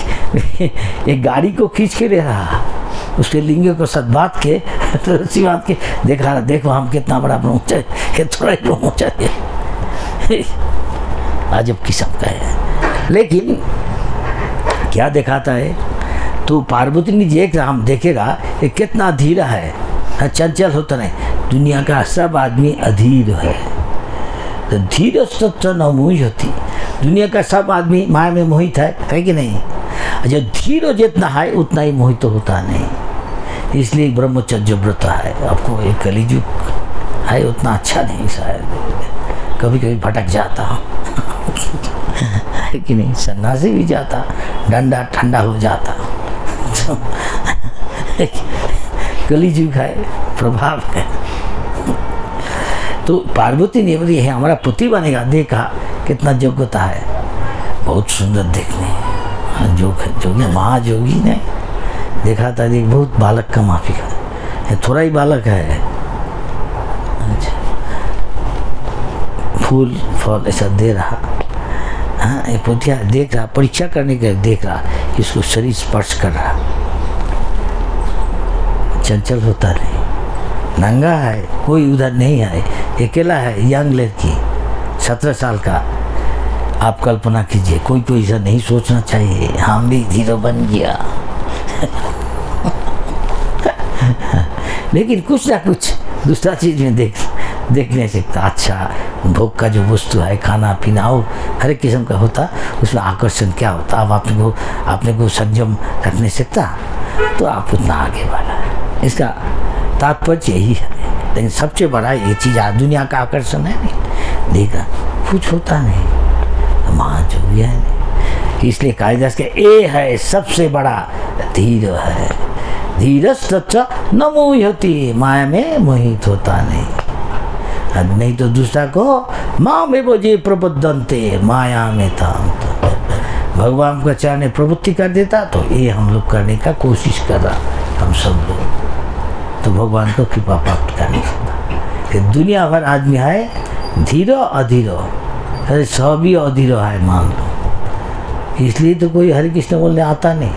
गाड़ी को खींच के ले रहा, उसके लिंगे को सदबात के तुलसी बात के देखा रहा, देखो हम कितना बड़ा ब्रह्मचारी, ये थोड़ा ही ब्रह्मचारी है, अजब किस्म का है। लेकिन क्या दिखाता है, तो पार्वती ने देख हम देखेगा ये कितना धीरा है, चंचल होता नहीं, दुनिया का सब आदमी अधीर है, तो धीर तो न मोही होती, दुनिया का सब आदमी माया में मोहित है कि नहीं? जो धीर जितना है उतना ही मोहित तो होता नहीं, इसलिए ब्रह्मचर्य व्रत है। आपको एक कलिजुग है उतना अच्छा नहीं, शायद कभी कभी भटक जाता है कि नहीं, सन्यासी भी जाता, डंडा ठंडा हो जाता, कलिजुग है, प्रभाव है। तो पार्वती ने बोली है हमारा पति बनेगा, देखा कितना योग्यता है, बहुत सुंदर देखने, जोगी महाजोगी ने देखा था, एक बहुत बालक का माफी का, थोड़ा ही बालक है। अच्छा, फूल फल ऐसा दे रहा, हाँ ये पोतिया देख रहा, परीक्षा करने के देख रहा, इसको शरीर स्पर्श कर रहा, चंचल होता नहीं, नंगा है, कोई उधर नहीं है, अकेला है, यंग लड़की 17 साल का। आप कल्पना कीजिए, कोई कोई ऐसा नहीं सोचना चाहिए हम भी हीरो बन गया लेकिन कुछ ना कुछ दूसरा चीज़ में देख नहीं सकता। अच्छा, भोग का जो वस्तु है, खाना पीना और हर एक किस्म का होता, उसमें आकर्षण क्या होता। अब आपने को संयम रख नहीं सकता, तो आप उतना आगे बढ़ा है। इसका तात्पर्य यही है। लेकिन सबसे बड़ा ये चीज़ दुनिया का आकर्षण है नहीं, देखा कुछ होता नहीं, महाजोगी है नहीं। इसलिए कालिदास के ए है सबसे बड़ा धीर है, धीरज तथा न मोहती, माया में मोहित होता नहीं तो दूसरा को माँ में वो जी प्रबुद्धंते, माया में था। भगवान का चरण प्रवृत्ति कर देता, तो ये हम लोग करने का कोशिश कर रहा हम सब लोग, तो भगवान को कृपा प्राप्त कर नहीं सकता। कि दुनिया भर आदमी है धीरो अधीरो, अरे सभी अधीरो है मान लो, इसलिए तो कोई हरे कृष्ण बोलने आता नहीं।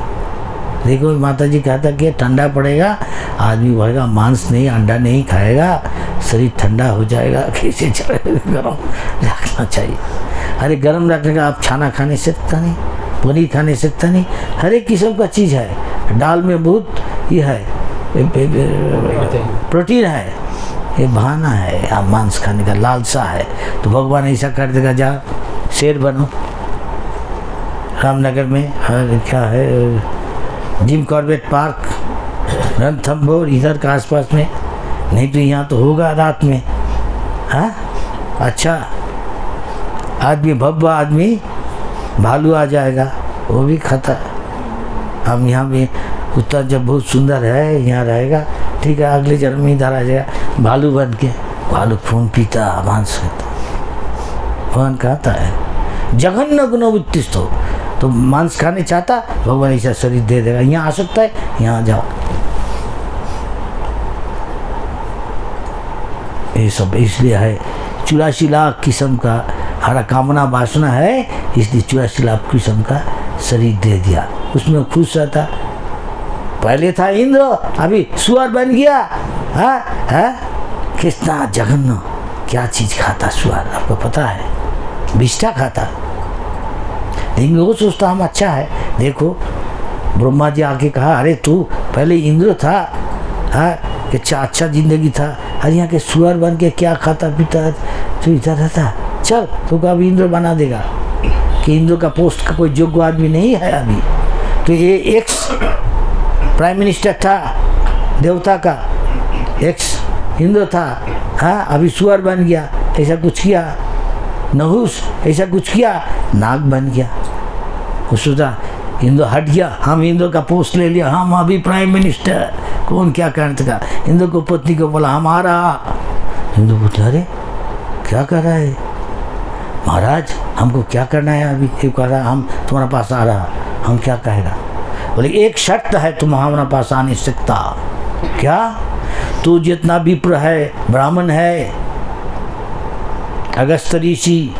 देखो माता जी कहता कि ठंडा पड़ेगा, आदमी बढ़ेगा, मांस नहीं अंडा नहीं खाएगा, शरीर ठंडा हो जाएगा, कैसे चलेगा, गर्म रखना चाहिए। अरे गर्म रखने का आप खाना खा नहीं सकता, नहीं पनीर खा नहीं सकता, नहीं हर एक किस्म का चीज़ है, दाल में बहुत ये है प्रोटीन है, ये बहाना है आप मांस खाने का, लालसा है, तो भगवान ऐसा कर देगा, जा शेर बनो। रामनगर में क्या है, जिम कॉर्बेट पार्क, रणथंभौर इधर का आसपास में, नहीं तो यहाँ तो होगा रात में। हाँ अच्छा, आदमी भव्य आदमी भालू आ जाएगा, वो भी खाता। हम यहाँ भी उत्तर जब बहुत सुंदर है, यहाँ रहेगा, ठीक है, अगले जन्म में इधर आ जाएगा भालू बन के। भालू खून पीता, मांस खाता, भगवान कहता है जघन्य गुणवृत्तिस्थ हो, तो मांस खाने चाहता, भगवान ऐसा शरीर दे देगा, यहाँ आ सकता है, यहाँ जाओ। ये सब इसलिए है 84 लाख किस्म का हरा कामना वासना है, इसलिए 84 लाख किस्म का शरीर दे दिया, उसमें खुश रहता। पहले था इंद्र, अभी सुअर बन गया। है कितना जघन्य क्या चीज़ खाता सुअर, आपको पता है, बिष्ठा खाता। लेकिन वो सोचता हम अच्छा है। देखो ब्रह्मा जी आके कहा, अरे तू पहले इंद्र था, कि अच्छा जिंदगी था, अरे यहाँ के सुअर बन के क्या खाता पीता, तू इधर रहता, चल तो कभी इंद्र बना देगा। कि इंद्र का पोस्ट का कोई योग्य आदमी नहीं है अभी, तो ये एक्स प्राइम मिनिस्टर था देवता का, एक्स इंद्र था, हाँ अभी सुअर बन गया, ऐसा कुछ किया, नहुस ऐसा कुछ किया, नाग बन गया। वो सोचा इंद्र हट गया, हम इंद्र का पोस्ट ले लिया, हम अभी प्राइम मिनिस्टर, कौन क्या करने का। इंद्र को पत्नी को बोला हमारा, इंद्र बोलते अरे क्या कर रहा है महाराज, हमको क्या करना है अभी, क्यों कह रहा हम तुम्हारे पास आ रहा, हम क्या कहेगा। बोले एक शर्त है, तुम हमारे पास आ नहीं सकता। क्या? तू जितना विप्र है, ब्राह्मण है, अगस्त ऋषि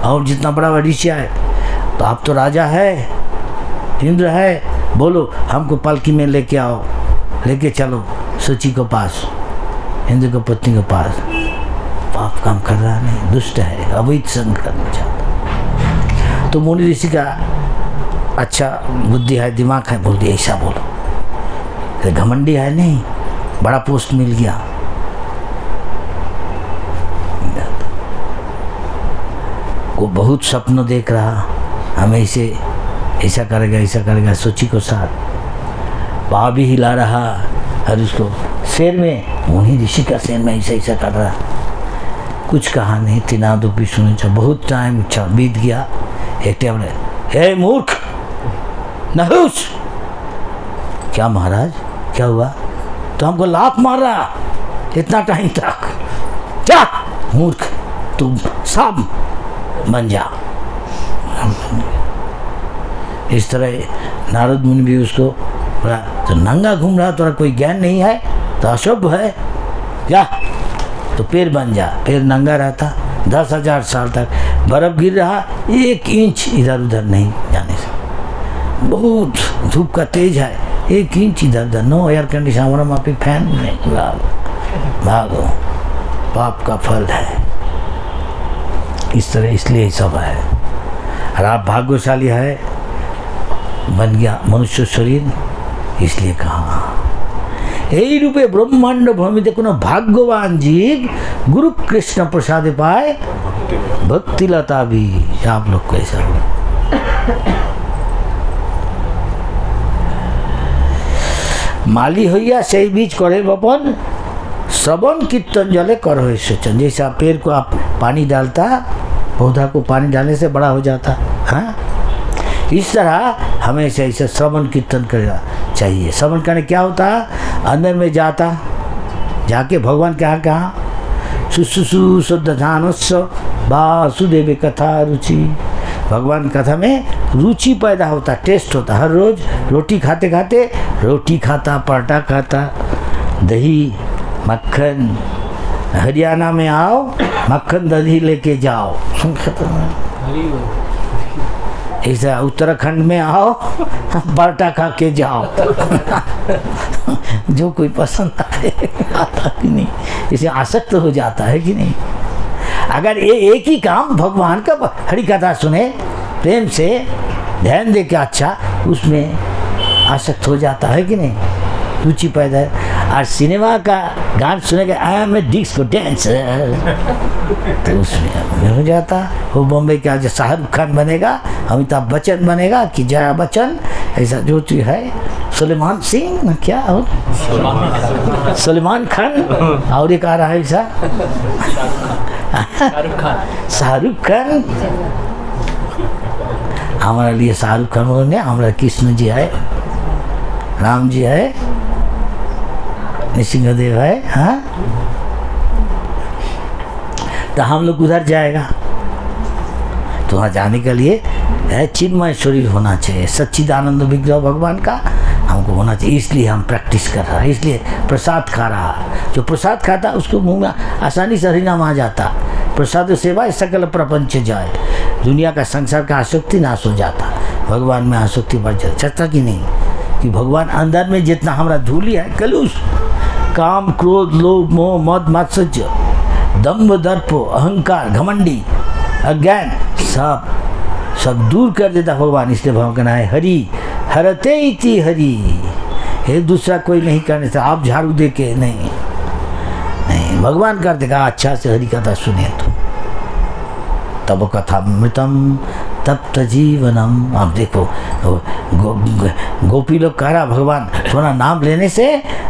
और जितना बड़ा ऋषि है, तो आप तो राजा है, इंद्र है, बोलो हमको पालकी में लेके आओ, लेके चलो सची के पास, इंद्र को पत्नी के पास। पाप काम कर रहा नहीं, दुष्ट है, अवैध संग करना चाहता। तो मुनि ऋषि का अच्छा बुद्धि है, दिमाग है, बोल दिया ऐसा बोलो। घमंडी है नहीं, बड़ा पोस्ट मिल गया। वो बहुत सपनों देख रहा, हमें ऐसा करेगा सोची को साथ पाँव भी हिला रहा, और उसको शेर में मुनि ऋषि का शेर में ऐसा कर रहा। कुछ कहा नहीं, तीना दुपी सुने, बहुत टाइम बीत गया। एक टाइम हे मूर्ख नहुस, क्या महाराज क्या हुआ, तो हमको लात मार रहा इतना टाइम तक, क्या मूर्ख तुम सब बन जा। इस तरह नारद मुनि भी उसको बोला, तो नंगा घूम रहा, तोरा कोई ज्ञान नहीं है तो अशुभ है, जा तो पेड़ बन जा। पेड़ नंगा रहता 10,000 साल तक, बर्फ़ गिर रहा 1 इंच इधर उधर नहीं जाने से, बहुत धूप का तेज है, 1 इंच इधर उधर, नो एयर कंडीशन, हमारा वहाँ पे फैन नहीं, भागो, पाप का फल है। इस तरह इसलिए सब है। और आप भाग्यशाली है, बन गया मनुष्य शरीर, इसलिए कहा এই রূপে ব্রহ্মাণ্ড ভ্রমিতে কোনো ভাগ্যবান জীব गुरु कृष्ण प्रसाद पाए भक्तिलता भी। आप लोग कैसा हो? माली হইয়া সেই बीज करे बपन श्रवण कीर्तन जले कर हो सेचन। जैसा पेड़ को आप पानी डालता, पौधा को पानी डालने से बड़ा हो जाता, हाँ, इस तरह हमेशा ऐसे श्रवण कीर्तन करना चाहिए। श्रवण करने क्या होता, अंदर में जाता, जाके भगवान कहाँ कहाँ सुसुसु शुद्ध ध्यानोत्सव वासुदेव कथा रुचि, भगवान कथा में रुचि पैदा होता, टेस्ट होता। हर रोज रोटी खाते खाते रोटी खाता, पराठा खाता, दही मक्खन, हरियाणा में आओ मक्खन दही लेके जाओ, ऐसा उत्तराखंड में आओ पराठा खा के जाओ जो कोई पसंद आए आता कि नहीं, इसे आसक्त हो जाता है कि नहीं। अगर ये एक ही काम भगवान का हरि कथा सुने प्रेम से ध्यान दे के, अच्छा उसमें आसक्त हो जाता है कि नहीं, रुचि पैदा है। और सिनेमा का गान सुनेगा, I am a disco dancer, तो उसमें हो जाता। वो बॉम्बे का जो शाहरुख खान बनेगा, अमिताभ बच्चन बनेगा कि जया बच्चन, ऐसा जो चीज है, सलमान सिंह क्या और सलमान खान, और एक आ रहा है ऐसा शाहरुख खान। हमारे लिए शाहरुख खान बोलने, हमारा कृष्ण जी है, राम जी है, नृसिंहदेव है, हाँ, तो हम लोग उधर जाएगा। तो वहाँ जाने के लिए है चिन्मय शरीर होना चाहिए, सच्चिदानंद विग्रह भगवान का हमको होना चाहिए। इसलिए हम प्रैक्टिस कर रहा है, इसलिए प्रसाद खा रहा। जो प्रसाद खाता उसको मुंह में आसानी से हरिनाम आ जाता। प्रसाद सेवा सकल प्रपंच जाए, दुनिया का संसार का आसक्ति नाश हो जाता, भगवान में आसक्ति बढ़ जाती। चर्चा की नहीं कि भगवान अंदर में जितना हमारा धूली है, कलुष, काम क्रोध लोभ मोह मद मात्सर्य दम्भ दर्प अहंकार घमंडी अज्ञान सब दूर कर देता भगवान। इसलिए भगवान का नाम है हरि, हरते इति हरि, ये दूसरा कोई नहीं करने से। आप झाड़ू दे के नहीं, भगवान कर देगा। अच्छा से हरि कथा सुने तो तब कथामृतम तप्त जीवनम। आप देखो गोपी लोग कह रहा, भगवान थोड़ा नाम लेने से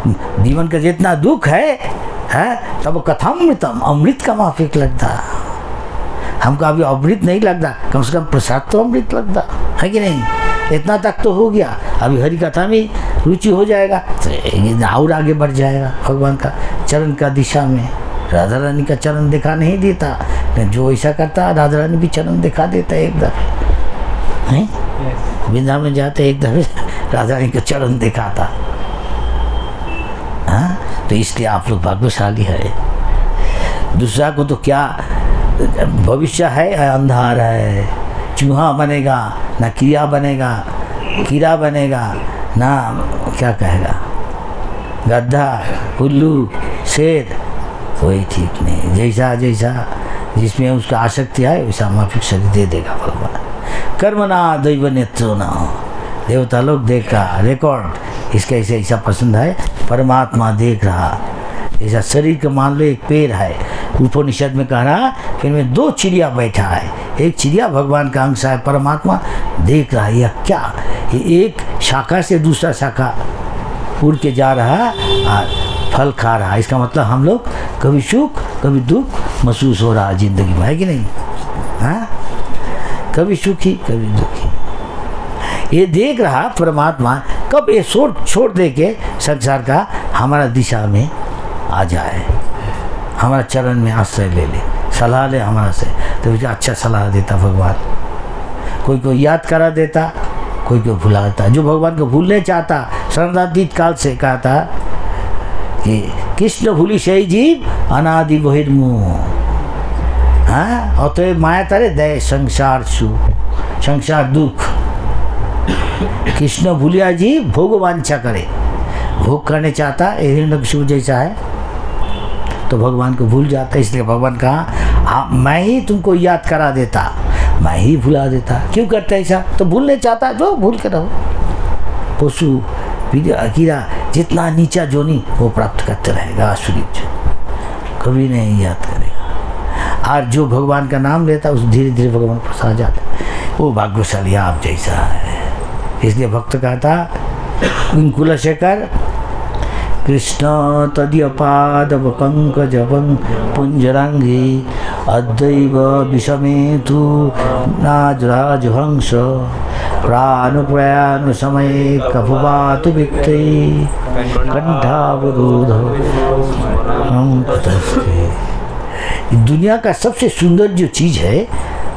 जीवन का जितना दुख है तब कथामृतम, अमृत का माफिक लगता। हमको अभी अमृत नहीं लगता, कम से कम प्रसाद तो अमृत लगता है कि नहीं। इतना तक तो हो गया, अभी हरि कथा में रुचि हो जाएगा तो और आगे बढ़ जाएगा भगवान का चरण का दिशा में। राधा रानी का चरण दिखा नहीं देता, जो ऐसा करता राधा रानी भी चरण दिखा देता है। एक दफे वृंदावन जाते, एक दफे राधा रानी का चरण दिखाता। हाँ, तो इसलिए आप लोग भाग्यशाली है। दूसरा को तो क्या भविष्य है, अंधार है, चूहा बनेगा ना कीड़ा बनेगा, कीड़ा बनेगा ना क्या कहेगा, गद्दा उल्लू शेर, कोई ठीक नहीं। जैसा जैसा जिसमें उसका आसक्ति है वैसा माफिक शरीर दे देगा भगवान। कर्मना दैव नेत्रो ना, देवता लोग देखा रिकॉर्ड, इसका ऐसे ऐसा पसंद है, परमात्मा देख रहा। ऐसा शरीर का मान लो एक पेड़ है, उपनिषद में कह रहा, फिर में 2 चिड़िया बैठा है, एक चिड़िया भगवान का अंश है, परमात्मा देख रहा है। यह क्या, ये एक शाखा से दूसरा शाखा उड़ के जा रहा और फल खा रहा। इसका मतलब हम लोग कभी सुख कभी दुख महसूस हो रहा है जिंदगी में, है कि नहीं। हाँ, कभी सुखी कभी दुखी, ये देख रहा परमात्मा। कब ये छोड़ दे के संसार का हमारा दिशा में आ जाए, हमारा चरण में आश्रय ले ले, सलाह ले हमारा से, तो अच्छा सलाह देता भगवान। कोई याद करा देता, कोई को भुलाता, जो भगवान को भूलने चाहता, शरणातीत काल से कहा था कि कृष्ण भूली सही जीव अनादि बहिर्मुह। हाँ, अतएव माया तारे दय संसार सुख, संसार दुख। कृष्ण भूलिया जीव भोग वांछा करे, भोग करने चाहता हिरण्यकशिपु जैसा है, तो भगवान को भूल जाता। इसलिए भगवान कहा मैं ही तुमको याद करा देता, मैं ही भुला देता। क्यों करता ऐसा? तो भूलने चाहता, जो भूल कर रहो। पशु कीड़ा जितना नीचा जोनी वो प्राप्त करते रहेगा, आसुरी कभी नहीं याद करेगा। और जो भगवान का नाम लेता उस धीरे धीरे भगवान के पास आ जाता, वो भाग्यशाली आप जैसा है। इसलिए भक्त कहता कुलशेखर कृष्ण तदीयपादव पंकजवं पुंजरांगी अद्वैव विषमेतु नाजराजहंस प्राण समय कभुवातु विक्तै कंठावरोध। दुनिया का सबसे सुंदर जो चीज़ है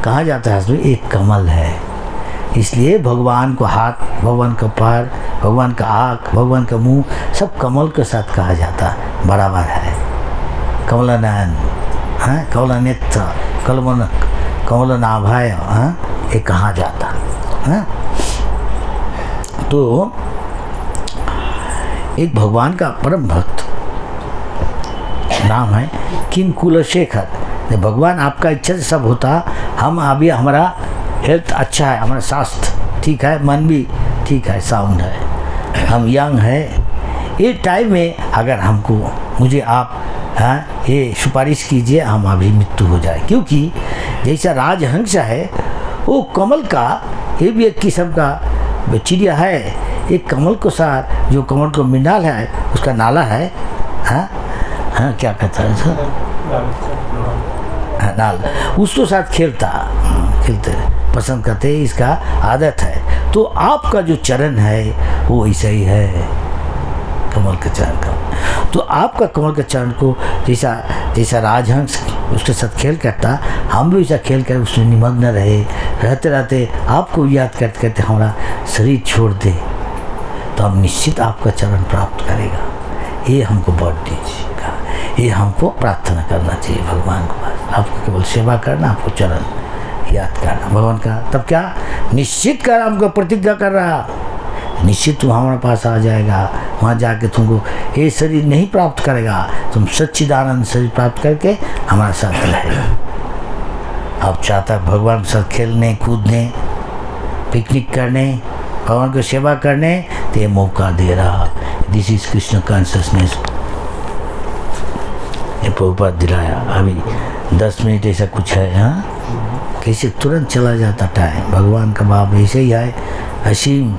कहा जाता है उसमें एक कमल है। इसलिए भगवान को हाथ, भगवान का पैर, भगवान का आँख, भगवान का मुंह सब कमल के साथ कहा जाता बराबर है। कमल नयन, हाँ, कमल नेत्र, कमल नाभाय, हाँ, ये कहा जाता। हाँ, तो एक भगवान का परम भक्त नाम है किम कुलशेखर। भगवान आपका इच्छा से सब होता, हम अभी हमारा हेल्थ अच्छा है, हमारा स्वास्थ्य ठीक है, मन भी ठीक है, साउंड है, हम यंग है। ये टाइम में अगर हमको मुझे आप, हाँ, ये सिफारिश कीजिए हम अभी मृत्यु हो जाए। क्योंकि जैसा राजहंस है वो कमल का, ये भी एक किस्म का चिड़िया है। एक कमल को साथ, जो कमल को मिनाल है उसका नाला है, हाँ हाँ, क्या कहता है सर, नाल, उसको साथ खेलते पसंद करते, इसका आदत है। तो आपका जो चरण है वो ऐसा ही है, कमल के चरण का। तो आपका कमल के चरण को जैसा राजहंस उसके साथ खेल करता, हम भी वैसा खेल कर उसमें निमग्न रहते रहते आपको याद करते करते हमारा शरीर छोड़ दे, तो हम निश्चित आपका चरण प्राप्त करेगा। ये हमको वर दीजिएगा, ये हमको प्रार्थना करना चाहिए भगवान को। पास आपको केवल सेवा करना, आपको चरण याद करना भगवान का। तब क्या निश्चित कर, हमको प्रतिज्ञा कर रहा, निश्चित तुम हमारे पास आ जाएगा। वहाँ जाके तुमको ये शरीर नहीं प्राप्त करेगा, तुम सच्चिदानंद शरीर प्राप्त करके हमारे साथ रहेगा। आप चाहता भगवान के साथ खेलने कूदने, पिकनिक करने, भगवान को सेवा करने, तो ये मौका दे रहा। This is Krishna consciousness. ये प्रभुपाद दिलाया। अभी 10 मिनट ऐसा कुछ है, हाँ, कैसे तुरंत चला जाता टाइम। भगवान का बाप ऐसे ही है, असीम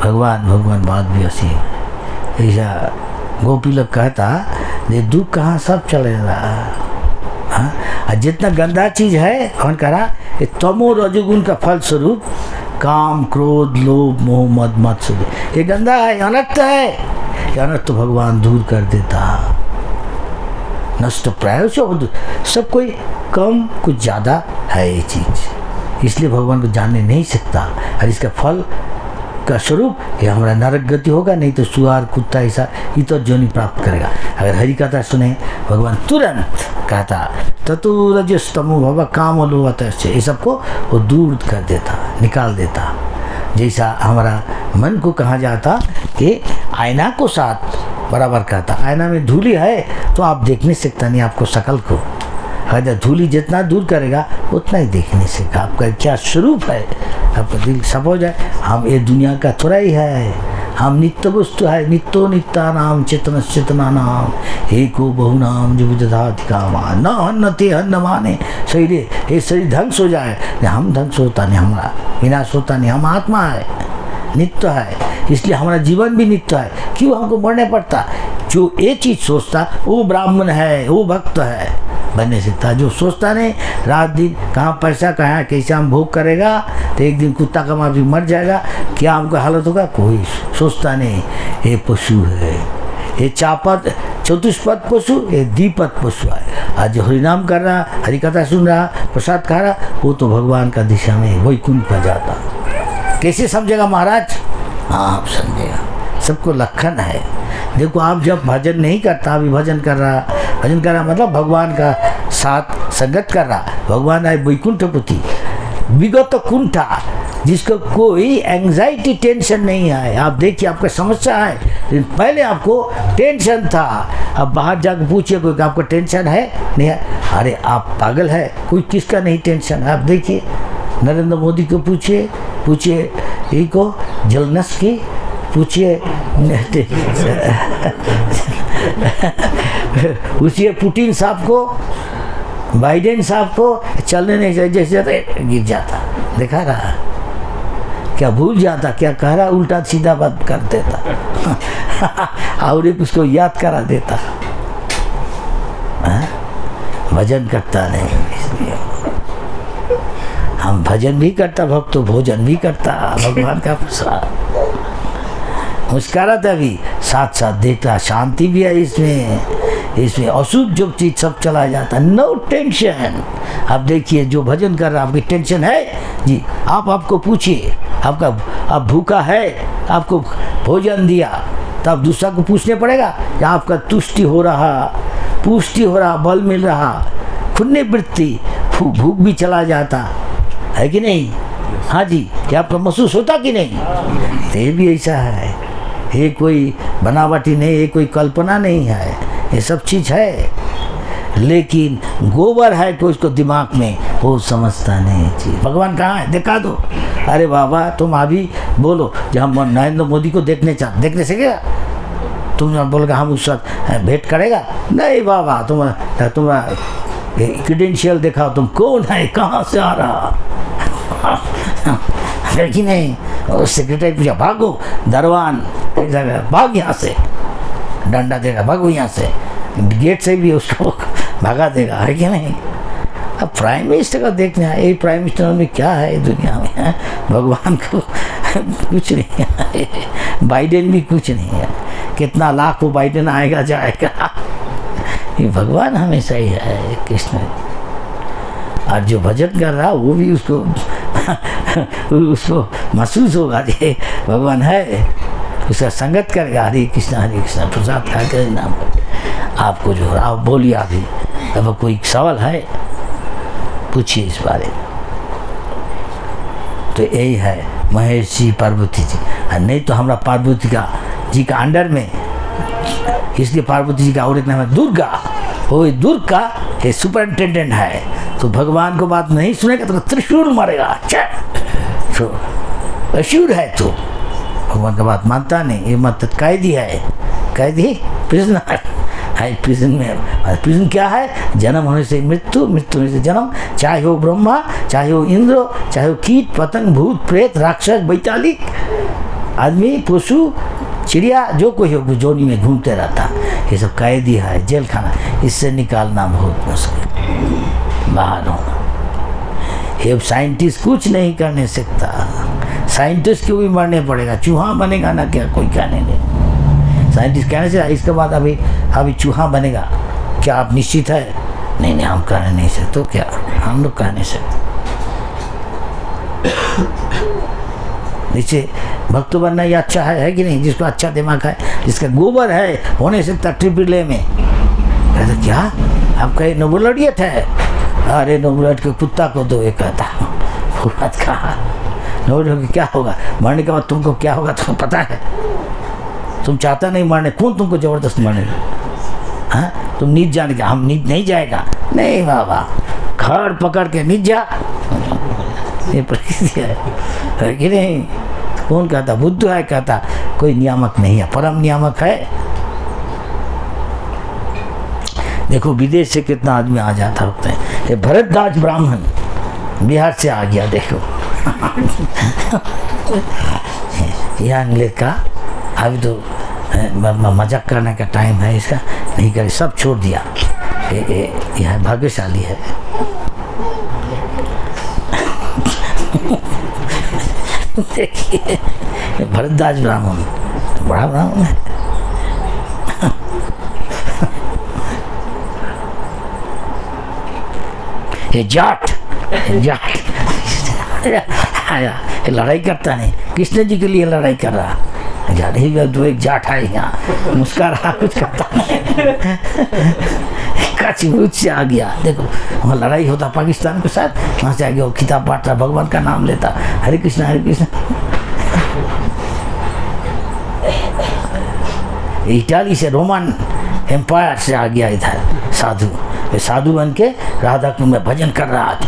भगवान बात भी असीम। ऐसा गोपी लोग कहता ये दुख कहाँ सब चले रहा, हाँ। जितना गंदा चीज़ है कौन कह रहा, ये तमो रजोगुण का फल स्वरूप काम, क्रोध, लोभ, मोह, मद, मत्सर्य, ये गंदा है, अनर्थ है। ये अनर्थ तो भगवान दूर कर देता। नष्ट प्राय सब कोई कम कुछ ज़्यादा है ये चीज़, इसलिए भगवान को जानने नहीं सकता। और इसका फल का स्वरूप ये हमारा नरक गति होगा, नहीं तो सुहार कुत्ता ऐसा इतर जोनि प्राप्त करेगा। अगर हरि कथा सुने भगवान तुरंत कहता ततु रजस्तमो भव काम लोभत, ये सबको वो दूर कर देता, निकाल देता। जैसा हमारा मन को कहा जाता कि आईना को साथ बराबर कहता, आईना में धूली है तो आप देख नहीं सकता नहीं आपको शकल को, अगर धूली जितना दूर करेगा उतना ही देख नहीं सकता आपका क्या स्वरूप है। आपका दिल सब हो जाए, हम ये दुनिया का थोड़ा ही है, हम नित्य वस्तु है। नित्यो नित्या नाम चेतन चेतना नाम एको बहु नाम जो विदधाति कामा न हन्नते हन्न माने। शरीर ये शरीर ध्वंस हो जाए, हम ध्वंस होता नहीं, हमारा विनाश होता नहीं, हम आत्मा है, नित्य है, इसलिए हमारा जीवन भी नित्य है। क्यों हमको मरने पड़ता? जो ये चीज़ सोचता वो ब्राह्मण है, वो भक्त है, बन नहीं सकता। जो सोचता नहीं रात दिन कहाँ पैसा कहाँ कैसे हम भोग करेगा, तो एक दिन कुत्ता का मार भी मर जाएगा, क्या हमको हालत होगा, कोई सोचता नहीं। ये पशु है, ये चापद चतुष्पद पशु, ये द्विपद पशु है। आज जो हरिनाम कर रहा, हरिकथा सुन रहा, प्रसाद खा रहा, वो तो भगवान का दिशा में वैकुंठ पर जाता। कैसे समझेगा महाराज? हाँ आप समझेगा, सबको लक्षण है। देखो आप जब भजन नहीं करता, अभी भजन कर रहा मतलब भगवान का साथ संगत कर रहा। भगवान आए वैकुंठपति विगत कुंठा, जिसको कोई एंजाइटी टेंशन नहीं है। आप देखिए आपका समस्या है, लेकिन पहले आपको टेंशन था। अब बाहर जाकर पूछिए कोई कि आपको टेंशन है नहीं है, अरे आप पागल है, कोई किसका नहीं टेंशन है। आप देखिए नरेंद्र मोदी को पूछिए ये को जलनस की पूछिए पूछिए पुतिन साहब को, बाइडेन साहब को चलने नहीं चाहिए, जैसे गिर जाता, दिखा रहा क्या भूल जाता, क्या कह रहा उल्टा सीधा बात कर देता और एक उसको याद करा देता। भजन करता नहीं, इसलिए हम भजन भी करता, भक्त तो भोजन भी करता, भगवान का प्रसाद मुस्कुराता भी साथ साथ देखता। शांति भी है इसमें अशुद्ध जो चीज सब चला जाता, नो टेंशन। आप देखिए जो भजन कर रहा, आपकी टेंशन है जी, आपको पूछिए, आप भूखा है, आपको भोजन दिया, तब दूसरा को पूछने पड़ेगा कि आपका तुष्टि हो रहा, पुष्टि हो रहा, बल मिल रहा, पुण्य वृत्ति, भूख भी चला जाता है कि नहीं? हाँ जी, क्या आपको महसूस होता कि नहीं? ये भी ऐसा है, ये कोई बनावटी नहीं, ये कोई कल्पना नहीं है, ये सब चीज़ है। लेकिन गोबर है तो उसको दिमाग में वो समझता नहीं चीज। भगवान कहाँ है दिखा दो। अरे बाबा तुम अभी बोलो जब हम नरेंद्र मोदी को देखने से क्या तुम बोलोगे हम उस साथ भेंट करेगा? नहीं बाबा, तुम्हारा क्रेडेंशियल दिखाओ, तुम कौन है, कहाँ से आ रहा कि नहीं? और सेक्रेटरी पूछा भागो, दरवान भाग यहाँ से, डंडा देगा भागो यहाँ से, गेट से भी उसको भगा देगा, है कि नहीं? अब प्राइम मिनिस्टर का देखना है, ये प्राइम मिनिस्टर में क्या है दुनिया में है? भगवान को कुछ नहीं है, बाइडेन भी कुछ नहीं है, कितना लाख वो बाइडेन आएगा जाएगा, ये भगवान हमेशा ही है कृष्ण। और जो भजन कर रहा वो भी उसको महसूस होगा ये भगवान है, उसका संगत करेगा। हरे कृष्णा प्रसाद खा कर नाम आपको जो आप बोलिए। अभी अब कोई सवाल है पूछिए इस बारे में। तो यही है महेश जी पार्वती जी, नहीं तो हमारा पार्वती जी का अंडर में, इसलिए पार्वती जी का और एक नाम है दुर्गा। वो दुर्गा ये सुपरिंटेंडेंट है, तो भगवान को बात नहीं सुनेगा तो त्रिशूल मारेगा। अच्छा तो अशूर है, तो भगवान का बात मानता नहीं, ये मत कैदी है, कैदी प्रिजनर है। प्रिजन में प्रिजन क्या है? जन्म होने से मृत्यु, मृत्यु होने से जन्म, चाहे हो ब्रह्मा, चाहे हो इंद्र, चाहे हो कीट पतंग भूत प्रेत राक्षस वैतालिक, आदमी पशु चिड़िया जो कोई हो जोनी में घूमते रहता, ये सब कैदी है, जेल खाना, इससे निकालना बहुत मुश्किल, बाहर होना। ये साइंटिस्ट कुछ नहीं करने सकता, साइंटिस्ट को भी मरने पड़ेगा, चूहा बनेगा ना क्या कोई कहने नहीं। साइंटिस्ट कहने से इसके बाद अभी चूहा बनेगा, क्या आप निश्चित है? नहीं हम कहने नहीं सकते, तो क्या हम लोग कह नहीं सकते। नीचे भक्त बनना ये अच्छा है कि नहीं? जिसको अच्छा दिमाग है, जिसका गोबर है, होने सकता ट्रिपल में। कहते क्या आपका ये नोबुलडियत है? अरे नोबुलट के कुत्ता को दो, ये कहता बात कहा नोबुलट क्या होगा मरने के बाद, तुमको क्या होगा तुमको पता है? तुम चाहता नहीं मरने, कौन तुमको जबरदस्त मरने? हाँ तुम नीच जाने का, हम नीच नहीं जाएगा। नहीं बाबा, खड़ पकड़ के नीच जा, ये प्रकृति है कि नहीं? कौन कहता? बुद्ध है कहता, कोई नियामक नहीं है, परम नियामक है। देखो विदेश से कितना आदमी आ जाता होते हैं। ये भरतदास ब्राह्मण बिहार से आ गया, देखो यहाँ इंग्लिश का अभी तो मजाक करने का टाइम है इसका, नहीं करे, सब छोड़ दिया। यह भाग्यशाली है। देखिए भरतदास ब्राह्मण बड़ा ब्राह्मण है। ये जाट आया, ये लड़ाई करता नहीं, कृष्ण जी के लिए लड़ाई कर रहा। जाने दो, एक जाट है यहाँ मुस्का रहा, कुछ करता नहीं। से आ गया, देखो वहाँ लड़ाई होता पाकिस्तान के साथ, वहाँ से आ गया, वो किताब पढ़ता, भगवान का नाम लेता, हरे कृष्ण हरे कृष्ण। इटाली से रोमन एम्पायर से आ गया इधर साधु, साधु बन के राधा कुंड में भजन कर रहा था।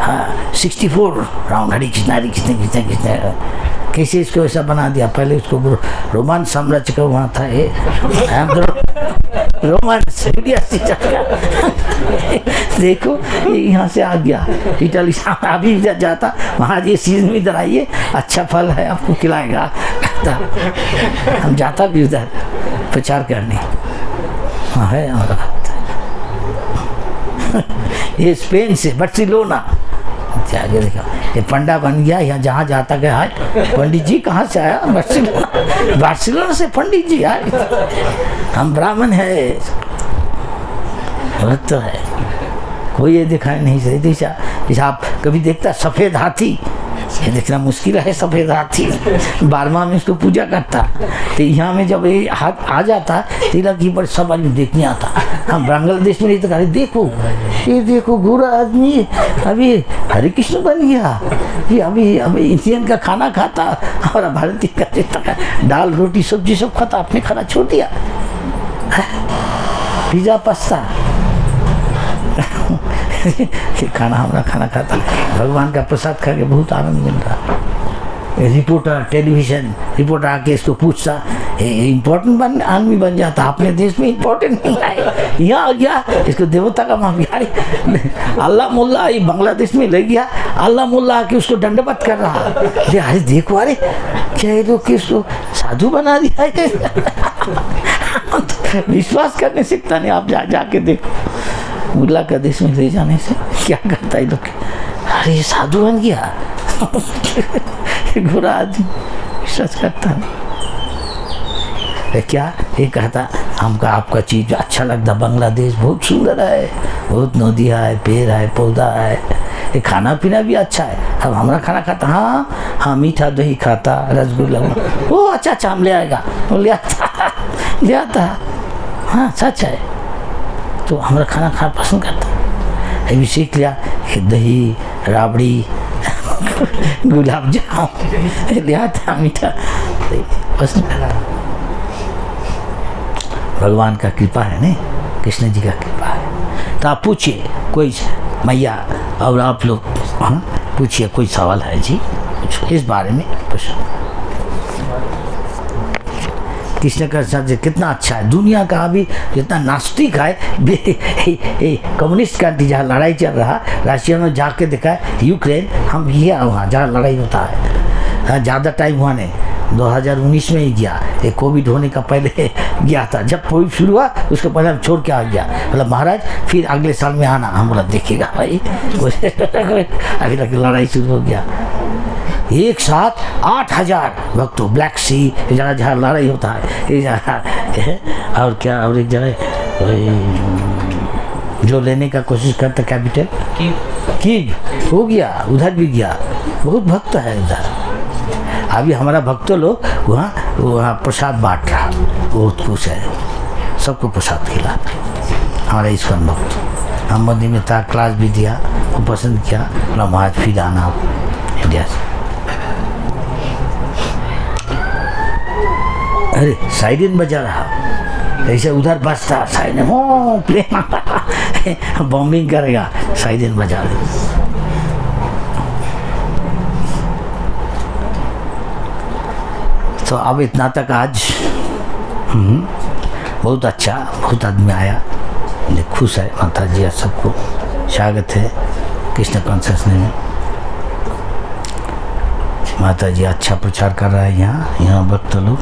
हाँ 64 राउंड हरे कृष्ण हरे कृष्ण कृष्ण कृष्ण। कैसे इसको ऐसा बना दिया, पहले उसको रोमन साम्राज्य का वहाँ था ये रोमन देखो यहाँ से आ गया इटली, अभी इधर जाता वहाँ ये सीजन में इधर आइए, अच्छा फल है आपको खिलाएगा। हम जाता भी उधर प्रचार करने, हाँ है हमारा। ये स्पेन से बार्सिलोना आगे देखा, ये पंडा बन गया, यहाँ जहाँ जाता गया है। पंडित जी कहाँ से आया, बार्सिलोना, बार्सिलोना से पंडित जी आए। हम ब्राह्मण है, भक्त है, कोई ये दिखाई नहीं सही दिशा। जैसे आप कभी देखता सफ़ेद हाथी, ये देखना मुश्किल है, सफ़ेद हाथी 12वां में उसको पूजा करता, तो यहाँ में जब ये हाथ आ जाता तिलक की पर सब आदमी देखने आता। हम बांग्लादेश में नहीं तो देखो ये देखो गोरा आदमी अभी हरे कृष्ण बन गया, ये अभी इंडियन का खाना खाता और भारतीय का देता, दाल रोटी सब्जी सब खाता, आपने खाना छोड़ दिया, पिज़्ज़ा पास्ता खाना हमारा खाना खाता। भगवान का प्रसाद खा के बहुत आनंद मिल रहा। रिपोर्टर टेलीविज़न रिपोर्टर आके इसको पूछता, इम्पोर्टेंट आदमी बन जाता, अपने देश में इम्पोर्टेंट नहीं आए, यहाँ आ गया इसको देवता का माँ बिहारी। अल्लाह मुल्ला ये बांग्लादेश में ले गया, अल्लाह मुल्ला आके उसको दंडवत कर रहा। अरे देखो, अरे क्या ये लोग किसको साधु बना दिया है। विश्वास करने सीखता नहीं, आप जाके देखो मुल्ला का देश में ले जाने से क्या करता है लोग, अरे ये साधु बन गया। बुरा आदमी विश्वास करता है क्या, ये कहता हमको आपका चीज़ अच्छा लगता, बांग्लादेश बहुत सुंदर है, बहुत नदियाँ है, पेड़ है, पौधा है, ये खाना पीना भी अच्छा है। अब हमारा खाना खाता, हाँ मीठा दही खाता, रसगुल्ला, वो अच्छा हम ले आएगा, वो ले आता, हाँ सच है, तो हमारा खाना खाना पसंद करता। अभी सीख लिया दही राबड़ी गुलाब जामुन ले आता, मीठा पसंद करा। भगवान का कृपा है नहीं, कृष्ण जी का कृपा है। तो आप पूछिए कोई मैया, और आप लोग पूछिए कोई सवाल है जी, पूछो इस बारे में पूछो। कृष्ण का साथ कितना अच्छा है, दुनिया का अभी जितना नास्तिक है, कम्युनिस्ट कंट्री जहाँ लड़ाई चल रहा, रशिया में जाके देखा है, यूक्रेन, हम ये वहाँ जहाँ लड़ाई होता है, ज़्यादा टाइम हुआ नहीं, 2019 में ही गया, ये कोविड होने का पहले गया था। जब कोविड शुरू हुआ उसको पहले हम छोड़ के आ गया, बोला महाराज फिर अगले साल में आना। हम बोला देखेगा भाई। अभी तक लड़ाई शुरू हो गया, एक साथ 8000 भक्तों, ब्लैक सी जगह जहाँ लड़ाई होता है, और क्या, और एक जगह जो लेने का कोशिश करता कैपिटल कीव हो गया, उधर भी गया, बहुत भक्त है उधर। अभी हमारा भक्त लोग वहाँ प्रसाद बांट रहा, बहुत खुश है, सबको प्रसाद खिला हमारा इस्कॉन भक्त। हम मंदिर में था, क्लास भी दिया, वो पसंद किया, बोला महाराज फिर आना इंडिया से। अरे साइरन बजा रहा, ऐसे उधर बजता साइरन, हो प्लेन बॉम्बिंग करेगा, साइरन बजा रहे। तो अब इतना तक आज बहुत अच्छा, बहुत आदमी आया, खुश है। माता जी सबको स्वागत है कृष्ण कॉन्शियसनेस में। माता जी अच्छा प्रचार कर रहा है यहाँ भक्त लोग।